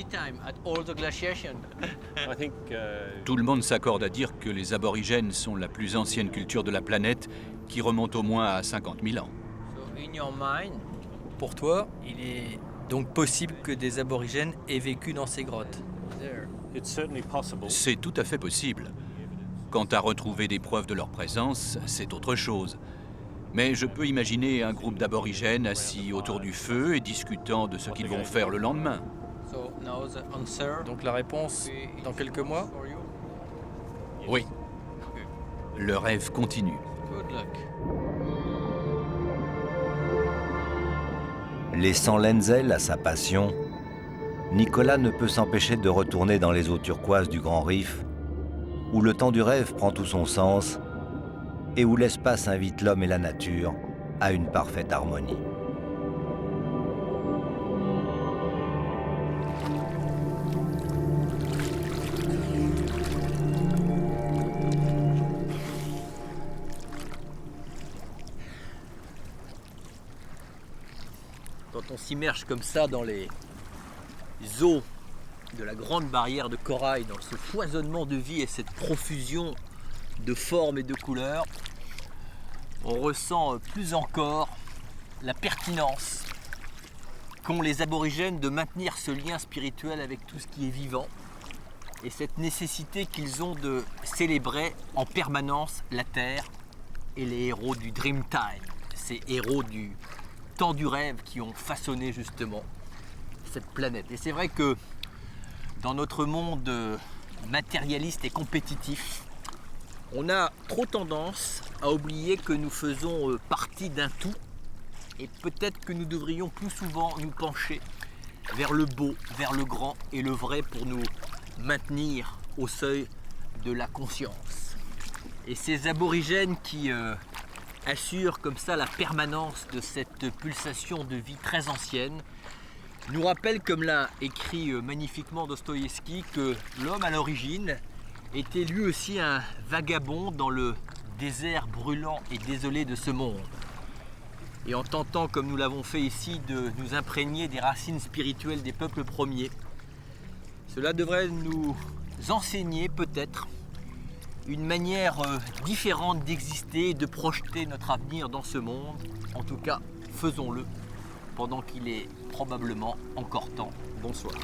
Tout le monde s'accorde à dire que les aborigènes sont la plus ancienne culture de la planète, qui remonte au moins à 50 000 ans. Pour toi, il est donc possible que des aborigènes aient vécu dans ces grottes? C'est tout à fait possible. Quant à retrouver des preuves de leur présence, c'est autre chose. Mais je peux imaginer un groupe d'aborigènes assis autour du feu et discutant de ce qu'ils vont faire le lendemain. Donc la réponse, dans quelques mois? Oui. Le rêve continue. Laissant Lenzel à sa passion, Nicolas ne peut s'empêcher de retourner dans les eaux turquoises du Grand Reef, où le temps du rêve prend tout son sens et où l'espace invite l'homme et la nature à une parfaite harmonie. Quand on s'immerge comme ça dans les eaux de la Grande Barrière de Corail, dans ce foisonnement de vie et cette profusion de formes et de couleurs, on ressent plus encore la pertinence qu'ont les aborigènes de maintenir ce lien spirituel avec tout ce qui est vivant et cette nécessité qu'ils ont de célébrer en permanence la Terre et les héros du Dreamtime, ces héros du temps du rêve qui ont façonné justement cette planète. Et c'est vrai que dans notre monde matérialiste et compétitif, on a trop tendance à oublier que nous faisons partie d'un tout et peut-être que nous devrions plus souvent nous pencher vers le beau, vers le grand et le vrai pour nous maintenir au seuil de la conscience. Et ces aborigènes qui assurent comme ça la permanence de cette pulsation de vie très ancienne nous rappellent, comme l'a écrit magnifiquement Dostoïevski, que l'homme à l'origine était lui aussi un vagabond dans le désert brûlant et désolé de ce monde. Et en tentant, comme nous l'avons fait ici, de nous imprégner des racines spirituelles des peuples premiers, cela devrait nous enseigner peut-être une manière différente d'exister et de projeter notre avenir dans ce monde. En tout cas, faisons-le pendant qu'il est probablement encore temps. Bonsoir.